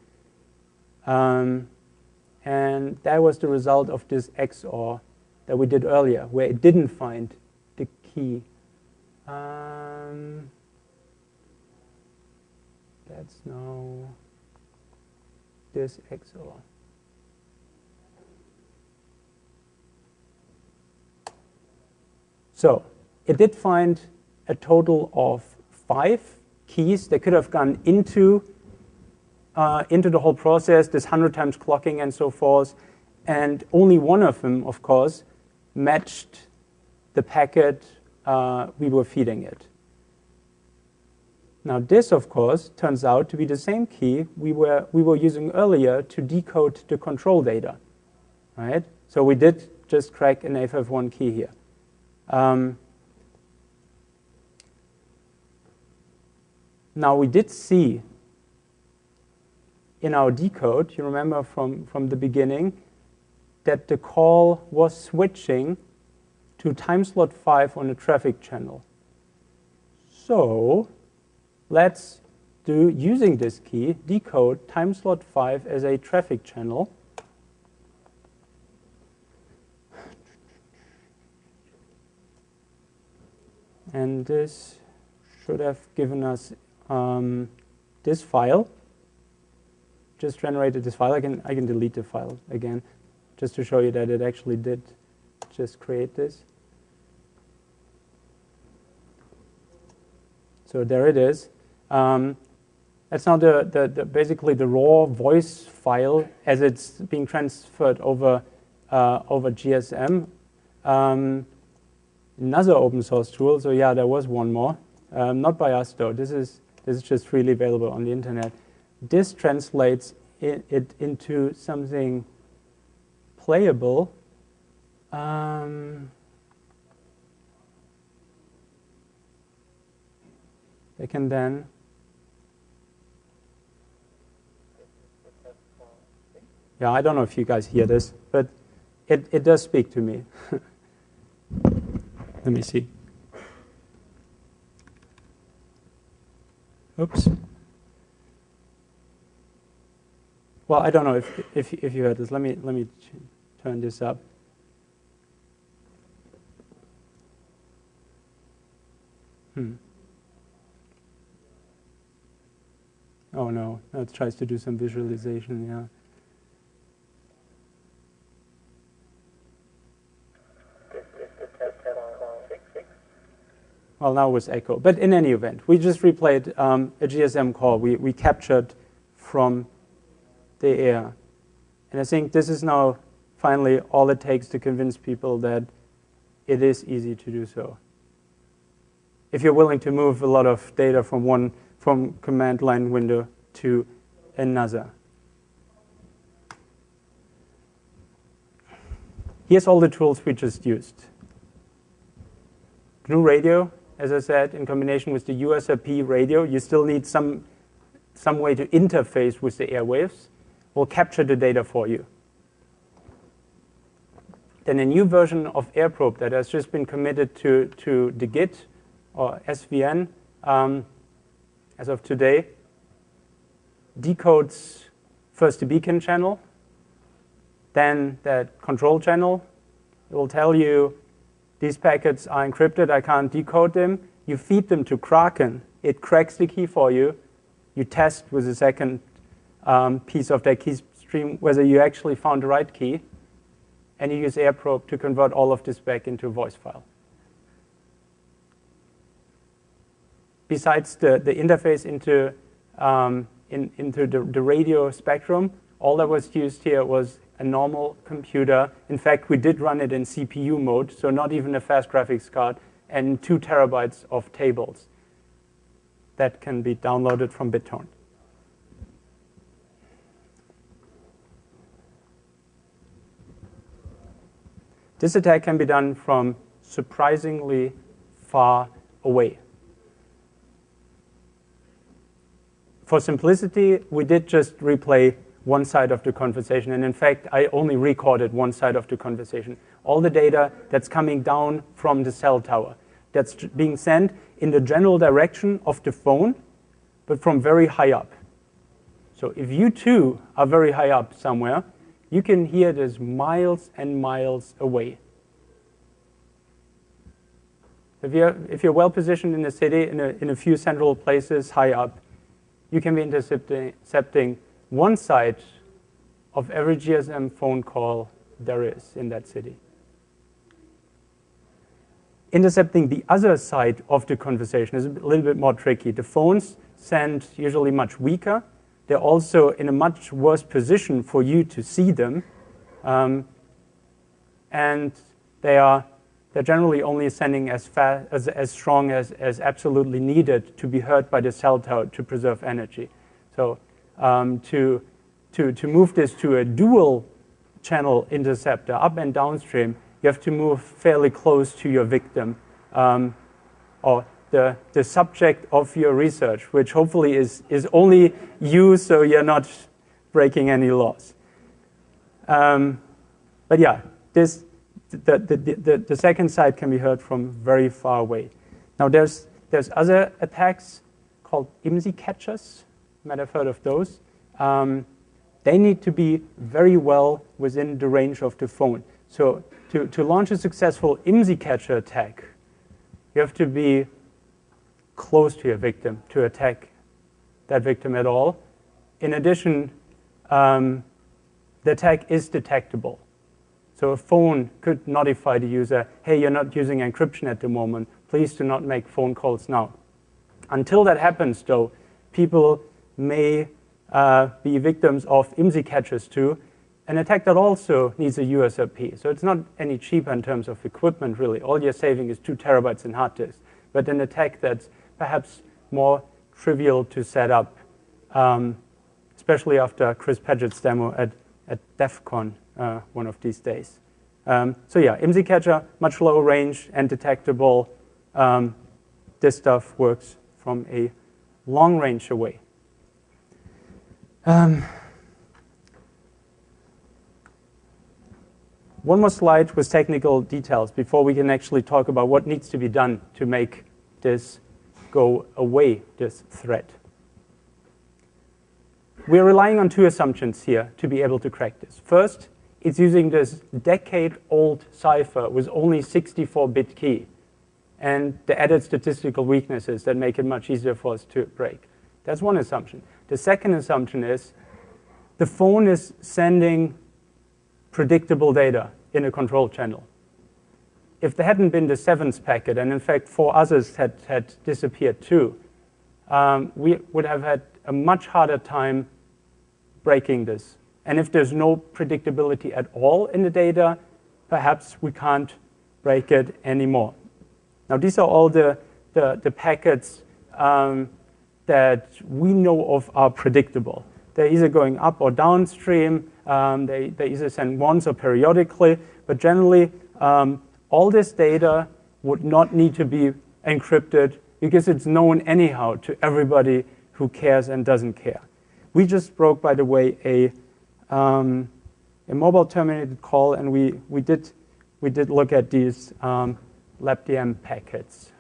And that was the result of this XOR that we did earlier, where it didn't find the key. That's now this XOR. So it did find a total of 5 keys that could have gone into the whole process, this 100 times clocking and so forth. And only one of them, of course, matched the packet we were feeding it. Now this, of course, turns out to be the same key we were using earlier to decode the control data. right? So we did just crack an AFF1 key here. Now we did see in our decode, you remember from the beginning, that the call was switching to time slot 5 on a traffic channel. So let's do, using this key, decode time slot 5 as a traffic channel. And this should have given us this file. Just generated this file. I can delete the file again, just to show you that it actually did just create this. So there it is. That's now basically the raw voice file as it's being transferred over GSM. Another open source tool. So yeah, there was one more. Not by us though. This is just freely available on the internet. This translates it into something playable. They can then yeah, I don't know if you guys hear this, but it does speak to me. Let me see. Oops. Well, I don't know if you heard this. Let me turn this up. Oh no, it tries to do some visualization. Yeah. Well, now it was echo. But in any event, we just replayed a GSM call we captured from the air. And I think this is now finally all it takes to convince people that it is easy to do so. If you're willing to move a lot of data from command line window to another. Here's all the tools we just used. GNU Radio, as I said, in combination with the USRP radio, you still need some way to interface with the airwaves. Will capture the data for you. Then a new version of AirProbe that has just been committed to the Git or SVN as of today decodes first the beacon channel, then that control channel. It will tell you these packets are encrypted, I can't decode them. You feed them to Kraken, it cracks the key for you. You test with a second piece of that key stream whether you actually found the right key, and you use AirProbe to convert all of this back into a voice file. Besides the interface into the radio spectrum, all that was used here was a normal computer. In fact, we did run it in CPU mode, so not even a fast graphics card, and 2 terabytes of tables that can be downloaded from BitTorrent. This attack can be done from surprisingly far away. For simplicity, we did just replay one side of the conversation. And in fact, I only recorded one side of the conversation. All the data that's coming down from the cell tower, that's being sent in the general direction of the phone, but from very high up. So if you too are very high up somewhere, you can hear this miles and miles away. If you're well positioned in the city, in a few central places high up, you can be intercepting one side of every GSM phone call there is in that city. Intercepting the other side of the conversation is a little bit more tricky. The phones send usually much weaker. They're also in a much worse position for you to see them. And they're generally only sending as strong as absolutely needed to be heard by the cell tower to preserve energy. So to move this to a dual channel interceptor, up and downstream, you have to move fairly close to your victim, or the subject of your research, which hopefully is only you, so you're not breaking any laws. But yeah, the second side can be heard from very far away. Now there's other attacks called IMSI catchers. You might have heard of those. They need to be very well within the range of the phone. So to launch a successful IMSI catcher attack, you have to be close to your victim to attack that victim at all. In addition, the attack is detectable. So a phone could notify the user, hey, you're not using encryption at the moment. Please do not make phone calls now. Until that happens, though, people may be victims of IMSI catchers too. An attack that also needs a USRP. So it's not any cheaper in terms of equipment, really. All you're saving is 2 terabytes in hard disk. But an attack that's perhaps more trivial to set up, especially after Chris Paget's demo at DEF CON one of these days. So yeah, IMSI catcher, much lower range and detectable. This stuff works from a long range away. One more slide with technical details before we can actually talk about what needs to be done to make this go away, this threat. We're relying on 2 assumptions here to be able to crack this. First, it's using this decade-old cipher with only 64-bit key and the added statistical weaknesses that make it much easier for us to break. That's one assumption. The second assumption is the phone is sending predictable data in a control channel. If there hadn't been the 7th packet, and in fact 4 others had disappeared too, we would have had a much harder time breaking this. And if there's no predictability at all in the data, perhaps we can't break it anymore. Now these are all the packets that we know of are predictable. They're either going up or downstream. They either send once or periodically. But generally, all this data would not need to be encrypted because it's known anyhow to everybody who cares and doesn't care. We just broke, by the way, a mobile terminated call, and we did look at these LabDM packets.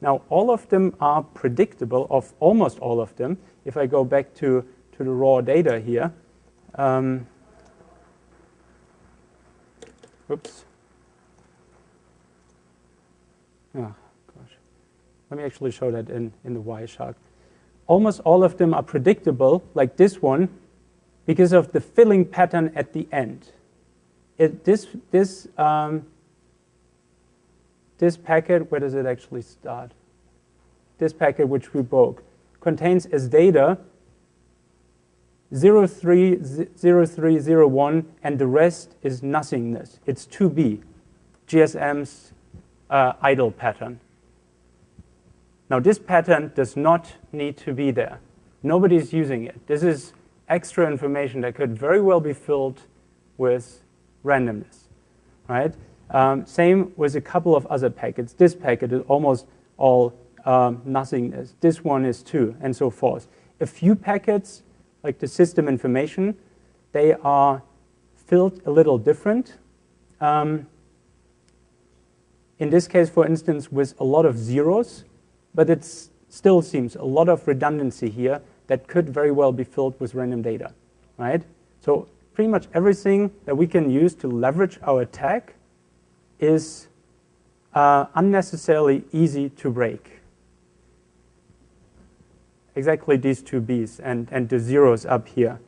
Now, all of them are predictable, of almost all of them. If I go back to the raw data here, oops. Oh, gosh. Let me actually show that in the Wireshark. Almost all of them are predictable, like this one, because of the filling pattern at the end. This packet, where does it actually start? This packet, which we broke, contains as data 030301, and the rest is nothingness. It's 2B, GSM's idle pattern. Now, this pattern does not need to be there. Nobody's using it. This is extra information that could very well be filled with randomness, right? Same with a couple of other packets. This packet is almost all nothingness. This one is too, and so forth. A few packets, like the system information, they are filled a little different. In this case, for instance, with a lot of zeros, but it still seems a lot of redundancy here that could very well be filled with random data, right? So pretty much everything that we can use to leverage our attack is unnecessarily easy to break. Exactly these 2 Bs and the zeros up here,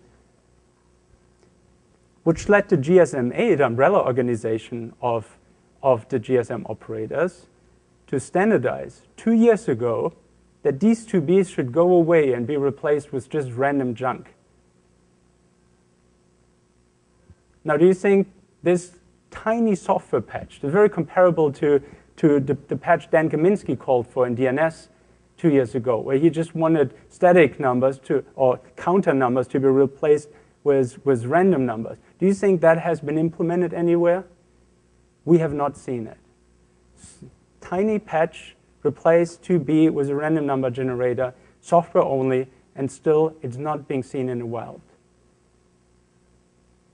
which led to GSMA, the umbrella organization of the GSM operators, to standardize 2 years ago that these 2 Bs should go away and be replaced with just random junk. Now, do you think this tiny software patch, that's very comparable to the patch Dan Kaminsky called for in DNS 2 years ago, where he just wanted static numbers or counter numbers to be replaced with random numbers. Do you think that has been implemented anywhere? We have not seen it. Tiny patch, replace 2B with a random number generator, software only, and still it's not being seen in the wild.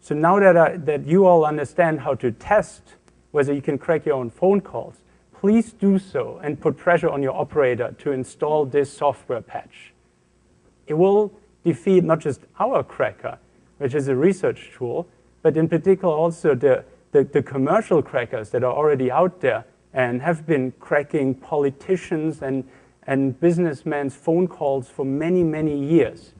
So now that you all understand how to test whether you can crack your own phone calls, please do so and put pressure on your operator to install this software patch. It will defeat not just our cracker, which is a research tool, but in particular also the commercial crackers that are already out there and have been cracking politicians and businessmen's phone calls for many, many years.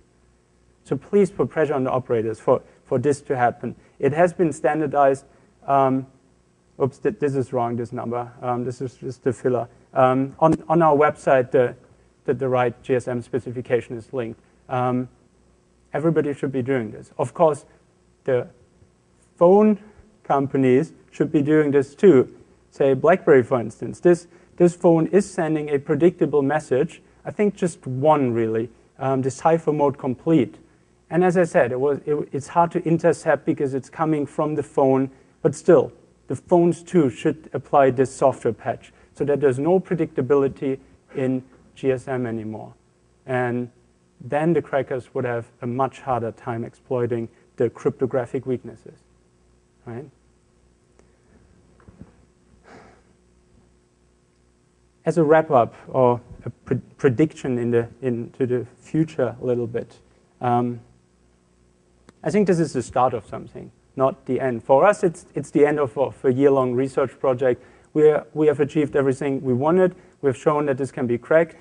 So please put pressure on the operators for this to happen. It has been standardized. Oops, this is wrong, this number. This is just the filler. On our website, the right GSM specification is linked. Everybody should be doing this. Of course, the phone companies should be doing this too. Say BlackBerry, for instance. This phone is sending a predictable message. I think just one, really, the cipher mode complete. And as I said, it's hard to intercept because it's coming from the phone, but still, the phones too should apply this software patch so that there's no predictability in GSM anymore. And then the crackers would have a much harder time exploiting the cryptographic weaknesses, right? As a wrap-up or a prediction into the future a little bit, I think this is the start of something, not the end. For us, it's the end of a year-long research project. We have achieved everything we wanted. We've shown that this can be cracked,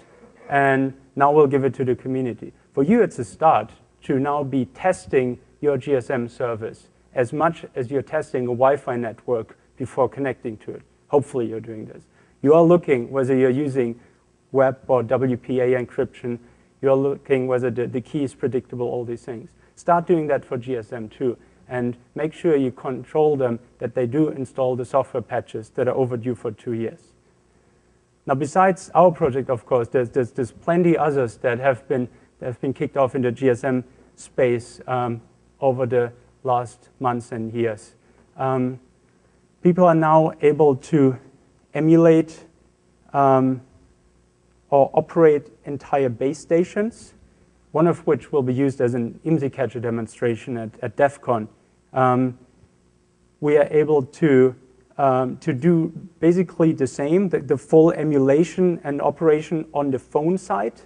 and now we'll give it to the community. For you, it's a start to now be testing your GSM service as much as you're testing a Wi-Fi network before connecting to it. Hopefully, you're doing this. You are looking whether you're using web or WPA encryption. You're looking whether the key is predictable, all these things. Start doing that for GSM too, and make sure you control them, that they do install the software patches that are overdue for 2 years. Now, besides our project, of course, there's plenty others that have been kicked off in the GSM space over the last months and years. People are now able to emulate or operate entire base stations, one of which will be used as an IMSI catcher demonstration at DEF CON. We are able to do basically the same, the full emulation and operation on the phone side,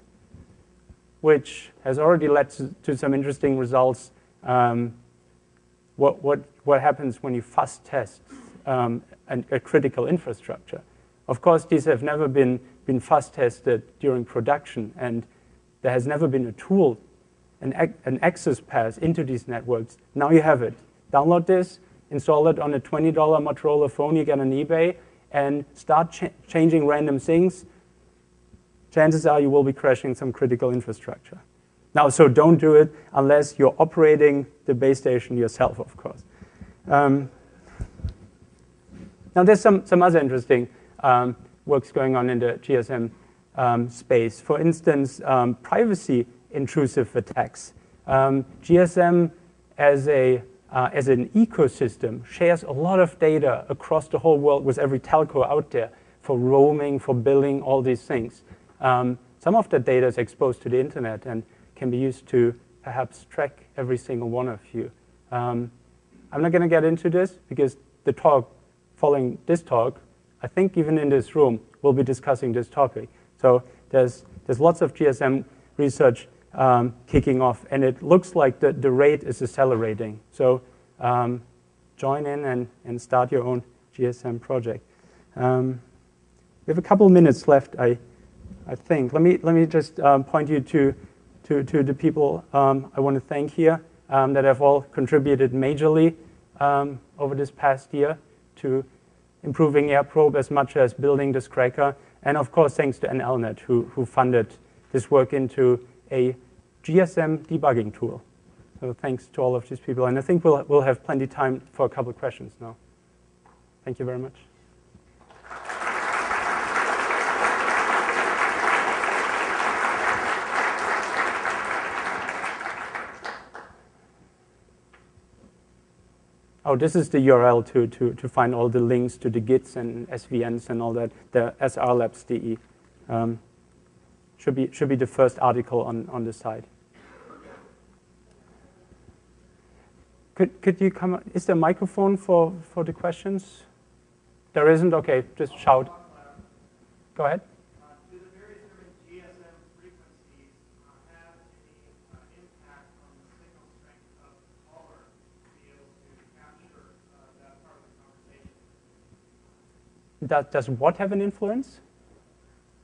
which has already led to some interesting results. What happens when you fast test a critical infrastructure? Of course, these have never been fast tested during production, and there has never been a tool, an access path into these networks. Now you have it. Download this, install it on a $20 Motorola phone you get on eBay, and start changing random things. Chances are you will be crashing some critical infrastructure. Now, so don't do it unless you're operating the base station yourself, of course. Now, there's some other interesting works going on in the GSM space. For instance, privacy intrusive attacks. GSM as an ecosystem shares a lot of data across the whole world with every telco out there for roaming, for billing, all these things. Some of that data is exposed to the internet and can be used to perhaps track every single one of you. I'm not going to get into this because the talk following this talk, I think even in this room, we'll be discussing this topic. So there's lots of GSM research kicking off, and it looks like the rate is accelerating. So join in and start your own GSM project. We have a couple minutes left, I think. Let me just point you to the people I want to thank here that have all contributed majorly over this past year to improving AirProbe as much as building this cracker. And of course, thanks to NLNet, who funded this work into a GSM debugging tool. So thanks to all of these people. And I think we'll have plenty of time for a couple of questions now. Thank you very much. oh, this is the URL to find all the links to the Gits and SVNs and all that, the srlabs.de. Should be the first article on the site. Could you come? Is there a microphone for the questions? There isn't? Okay, just shout. Go ahead. Do the various different GSM frequencies have any impact on the signal strength of the caller to be able to capture that part of the conversation? Does what have an influence?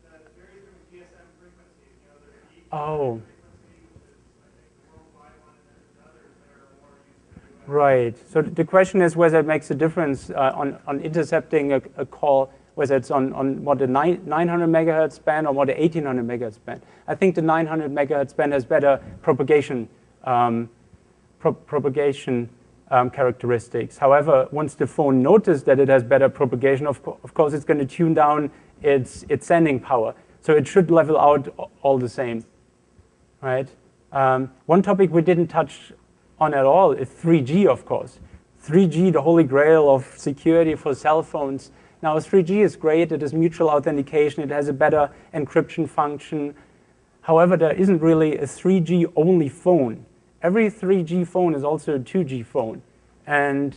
The various different GSM frequencies. You know, there's the Oh. frequency, which is, I think, the worldwide one, and then there's others that are more used to the US. Right. So the question is whether it makes a difference on intercepting a call, whether it's on what the 900 megahertz band or what the 1800 megahertz band. I think the 900 megahertz band has better propagation characteristics. However, once the phone notices that it has better propagation, of course, it's going to tune down its sending power. So it should level out all the same, right? One topic we didn't touch on at all is 3G, of course. 3G, the holy grail of security for cell phones. Now, 3G is great. It is mutual authentication. It has a better encryption function. However, there isn't really a 3G only phone. Every 3G phone is also a 2G phone. And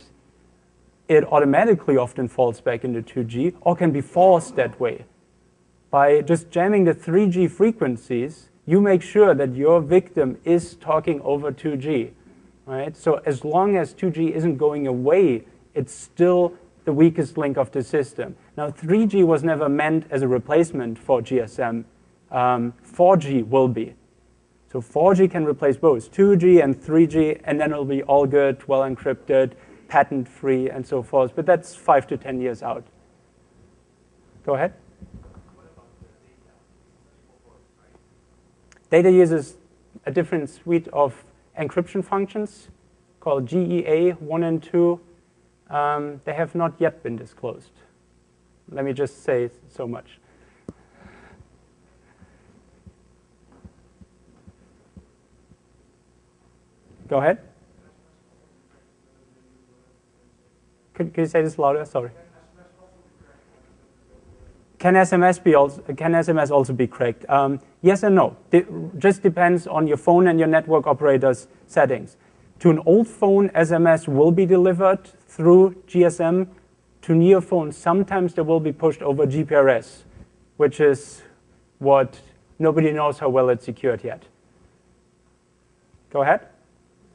it automatically often falls back into 2G or can be forced that way. By just jamming the 3G frequencies, you make sure that your victim is talking over 2G. Right? So as long as 2G isn't going away, it's still the weakest link of the system. Now, 3G was never meant as a replacement for GSM. 4G will be. So 4G can replace both 2G and 3G, and then it'll be all good, well encrypted, patent-free, and so forth. But that's 5 to 10 years out. Go ahead. Data uses a different suite of encryption functions called GEA 1 and 2. They have not yet been disclosed. Let me just say so much. Go ahead. Could you say this louder? Sorry. Can SMS also be cracked? Yes and no. It just depends on your phone and your network operator's settings. To an old phone, SMS will be delivered through GSM. To newer phones, sometimes they will be pushed over GPRS, which is what nobody knows how well it's secured yet. Go ahead. Is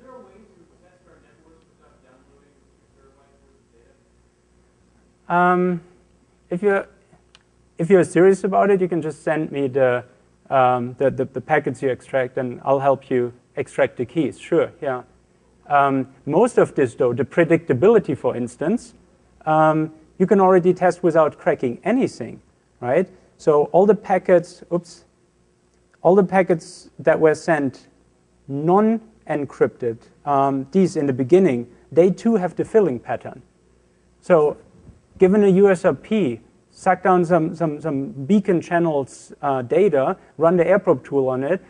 there a way to test our networks without downloading 2 terabytes worth of data? If you're serious about it, you can just send me the packets you extract, and I'll help you extract the keys. Sure, yeah. Most of this, though, the predictability, for instance, you can already test without cracking anything, right? So all the packets that were sent non-encrypted, these in the beginning, they too have the filling pattern. So given a USRP, suck down some beacon channels data, run the airprobe tool on it,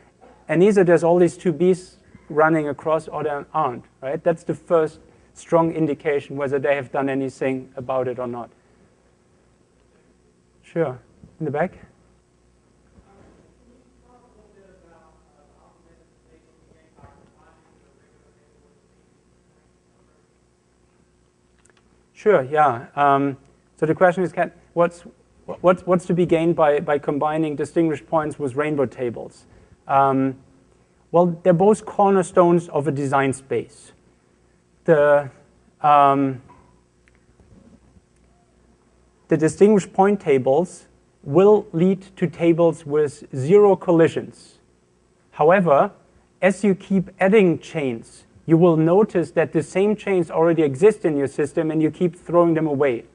and either there's all these 2Bs running across or there aren't, right? That's the first strong indication whether they have done anything about it or not. Sure. In the back? Sure, yeah. So the question is, what's to be gained by combining distinguished points with rainbow tables? Well, they're both cornerstones of a design space. The distinguished point tables will lead to tables with 0 collisions. However, as you keep adding chains, you will notice that the same chains already exist in your system and you keep throwing them away.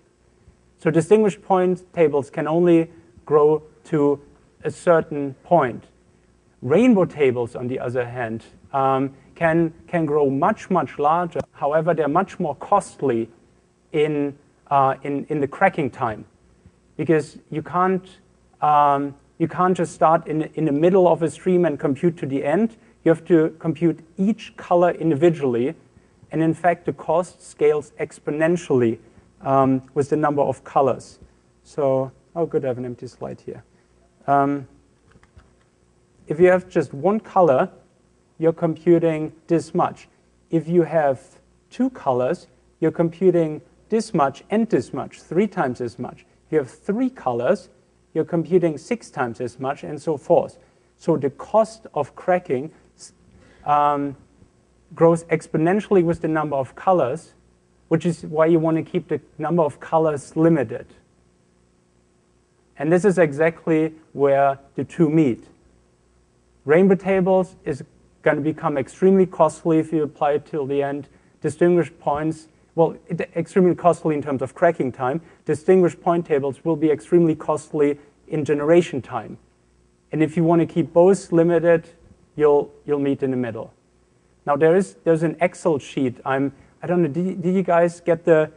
So distinguished point tables can only grow to a certain point. Rainbow tables, on the other hand, can grow much, much larger. However, they're much more costly in the cracking time, because you can't just start in the middle of a stream and compute to the end. You have to compute each color individually, And in fact, the cost scales exponentially with the number of colors. So, oh good, I have an empty slide here. If you have just one color, you're computing this much. If you have two colors, you're computing this much and this much, 3 times as much. If you have 3 colors, you're computing 6 times as much, and so forth. So the cost of cracking grows exponentially with the number of colors, which is why you want to keep the number of colors limited. And this is exactly where the two meet. Rainbow tables is going to become extremely costly if you apply it till the end. Distinguished points, well, extremely costly in terms of cracking time. Distinguished point tables will be extremely costly in generation time. And if you want to keep both limited, you'll meet in the middle. Now there's an Excel sheet. I don't know. Did you guys get the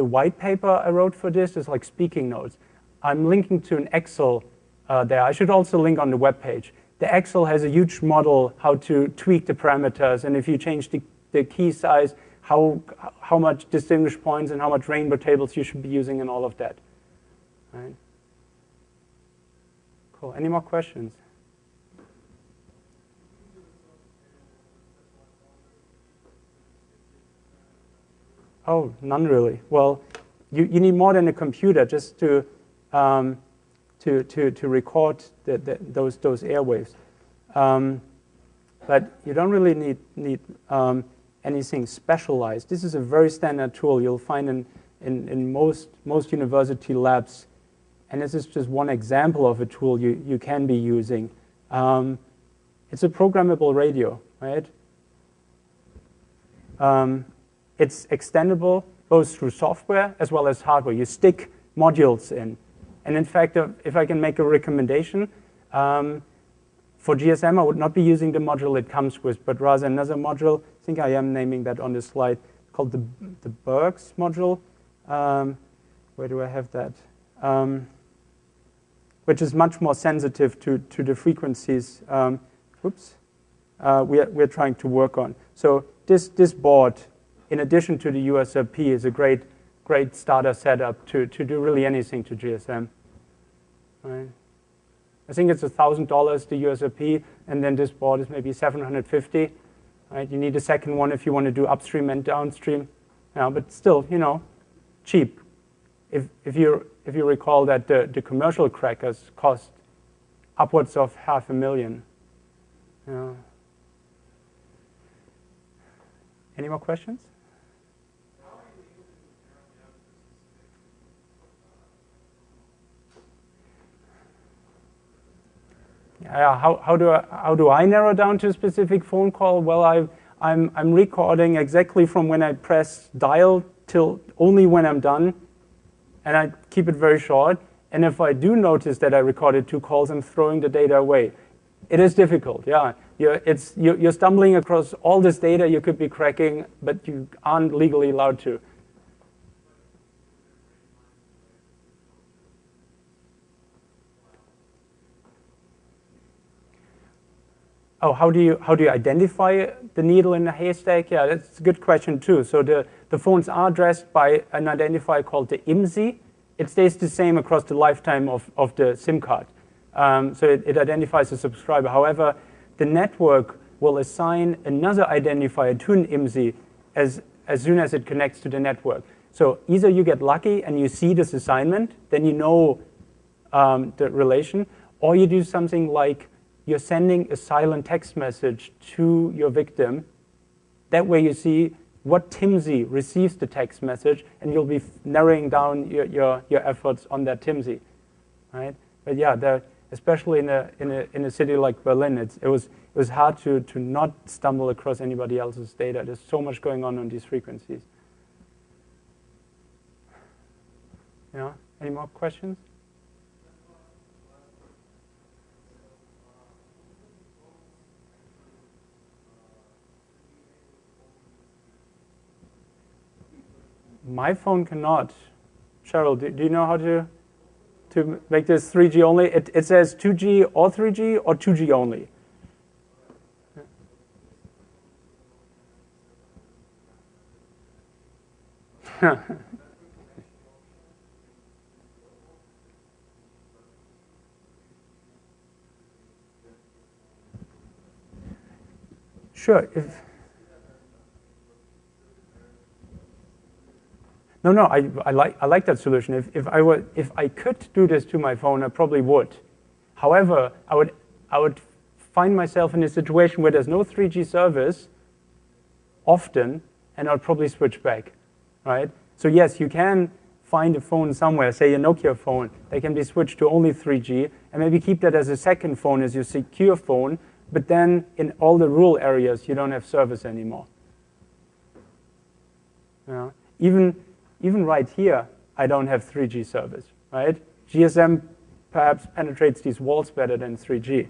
white paper I wrote for this? It's like speaking notes. I'm linking to an Excel there. I should also link on the web page. The Excel has a huge model how to tweak the parameters, and if you change the key size, how much distinguished points and how much rainbow tables you should be using and all of that. Right? Cool. Any more questions? Oh, none really. Well, you need more than a computer just to record those airwaves. But you don't really need anything specialized. This is a very standard tool you'll find in most university labs. And this is just one example of a tool you can be using. It's a programmable radio, right? It's extendable both through software as well as hardware. You stick modules in. And in fact, if I can make a recommendation, for GSM, I would not be using the module it comes with, but rather another module. I think I am naming that on the slide, called the Bergs module. Where do I have that? Which is much more sensitive to the frequencies we're trying to work on. So this board, in addition to the USRP, is a great starter setup to do really anything to GSM. Right? I think it's $1,000, the USRP, and then this board is maybe $750. Right? You need a second one if you want to do upstream and downstream. Yeah, but still, cheap. If you recall that the commercial crackers cost upwards of $500,000. Any more questions? How do I narrow down to a specific phone call? Well, I'm recording exactly from when I press dial till only when I'm done, and I keep it very short. And if I do notice that I recorded 2 calls, I'm throwing the data away. It is difficult, yeah. You're stumbling across all this data you could be cracking, but you aren't legally allowed to. Oh, how do you identify the needle in the haystack? Yeah, that's a good question too. So the phones are addressed by an identifier called the IMSI. It stays the same across the lifetime of the SIM card. So it identifies the subscriber. However, the network will assign another identifier to an IMSI as soon as it connects to the network. So either you get lucky and you see this assignment, then you know the relation, or you do something like you're sending a silent text message to your victim. That way you see what TIMSI receives the text message, and you'll be narrowing down your efforts on that TIMSI, right? But yeah, especially in a city like Berlin, it was hard to not stumble across anybody else's data. There's so much going on these frequencies. Yeah, any more questions? My phone cannot. Cheryl, do you know how to make this 3G only? It says 2G or 3G or 2G only. Sure. No, I like that solution. If I could do this to my phone, I probably would. However, I would find myself in a situation where there's no 3G service often, and I'll probably switch back, right? So yes, you can find a phone somewhere, say a Nokia phone, that can be switched to only 3G, and maybe keep that as a second phone, as your secure phone, but then in all the rural areas, you don't have service anymore. You know? Even right here, I don't have 3G service, right? GSM perhaps penetrates these walls better than 3G.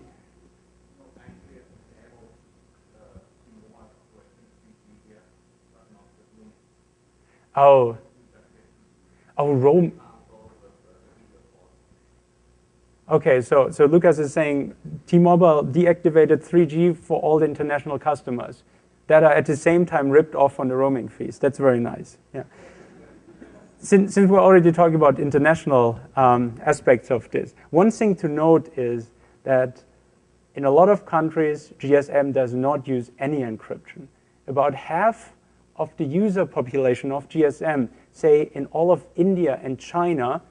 Oh, Rome. Okay, so Lucas is saying T-Mobile deactivated 3G for all the international customers that are at the same time ripped off on the roaming fees. That's very nice. Yeah. Since we're already talking about international aspects of this, one thing to note is that in a lot of countries, GSM does not use any encryption. About half of the user population of GSM, say in all of India and China,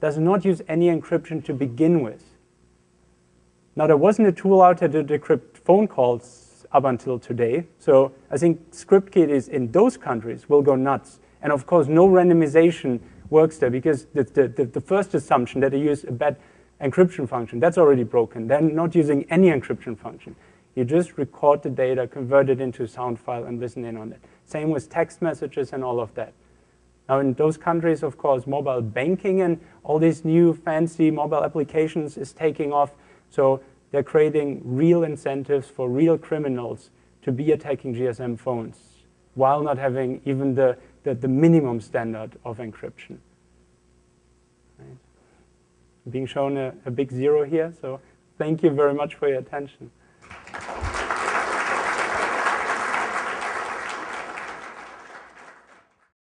does not use any encryption to begin with. Now, there wasn't a tool out there to decrypt phone calls up until today, so I think script kiddies in those countries will go nuts. And of course, no randomization works there because the first assumption that they use a bad encryption function, that's already broken. They're not using any encryption function. You just record the data, convert it into a sound file, and listen in on it. Same with text messages and all of that. Now, in those countries, of course, mobile banking and all these new fancy mobile applications is taking off. So they're creating real incentives for real criminals to be attacking GSM phones while not having even the minimum standard of encryption. Right? Being shown a big 0 here, so thank you very much for your attention.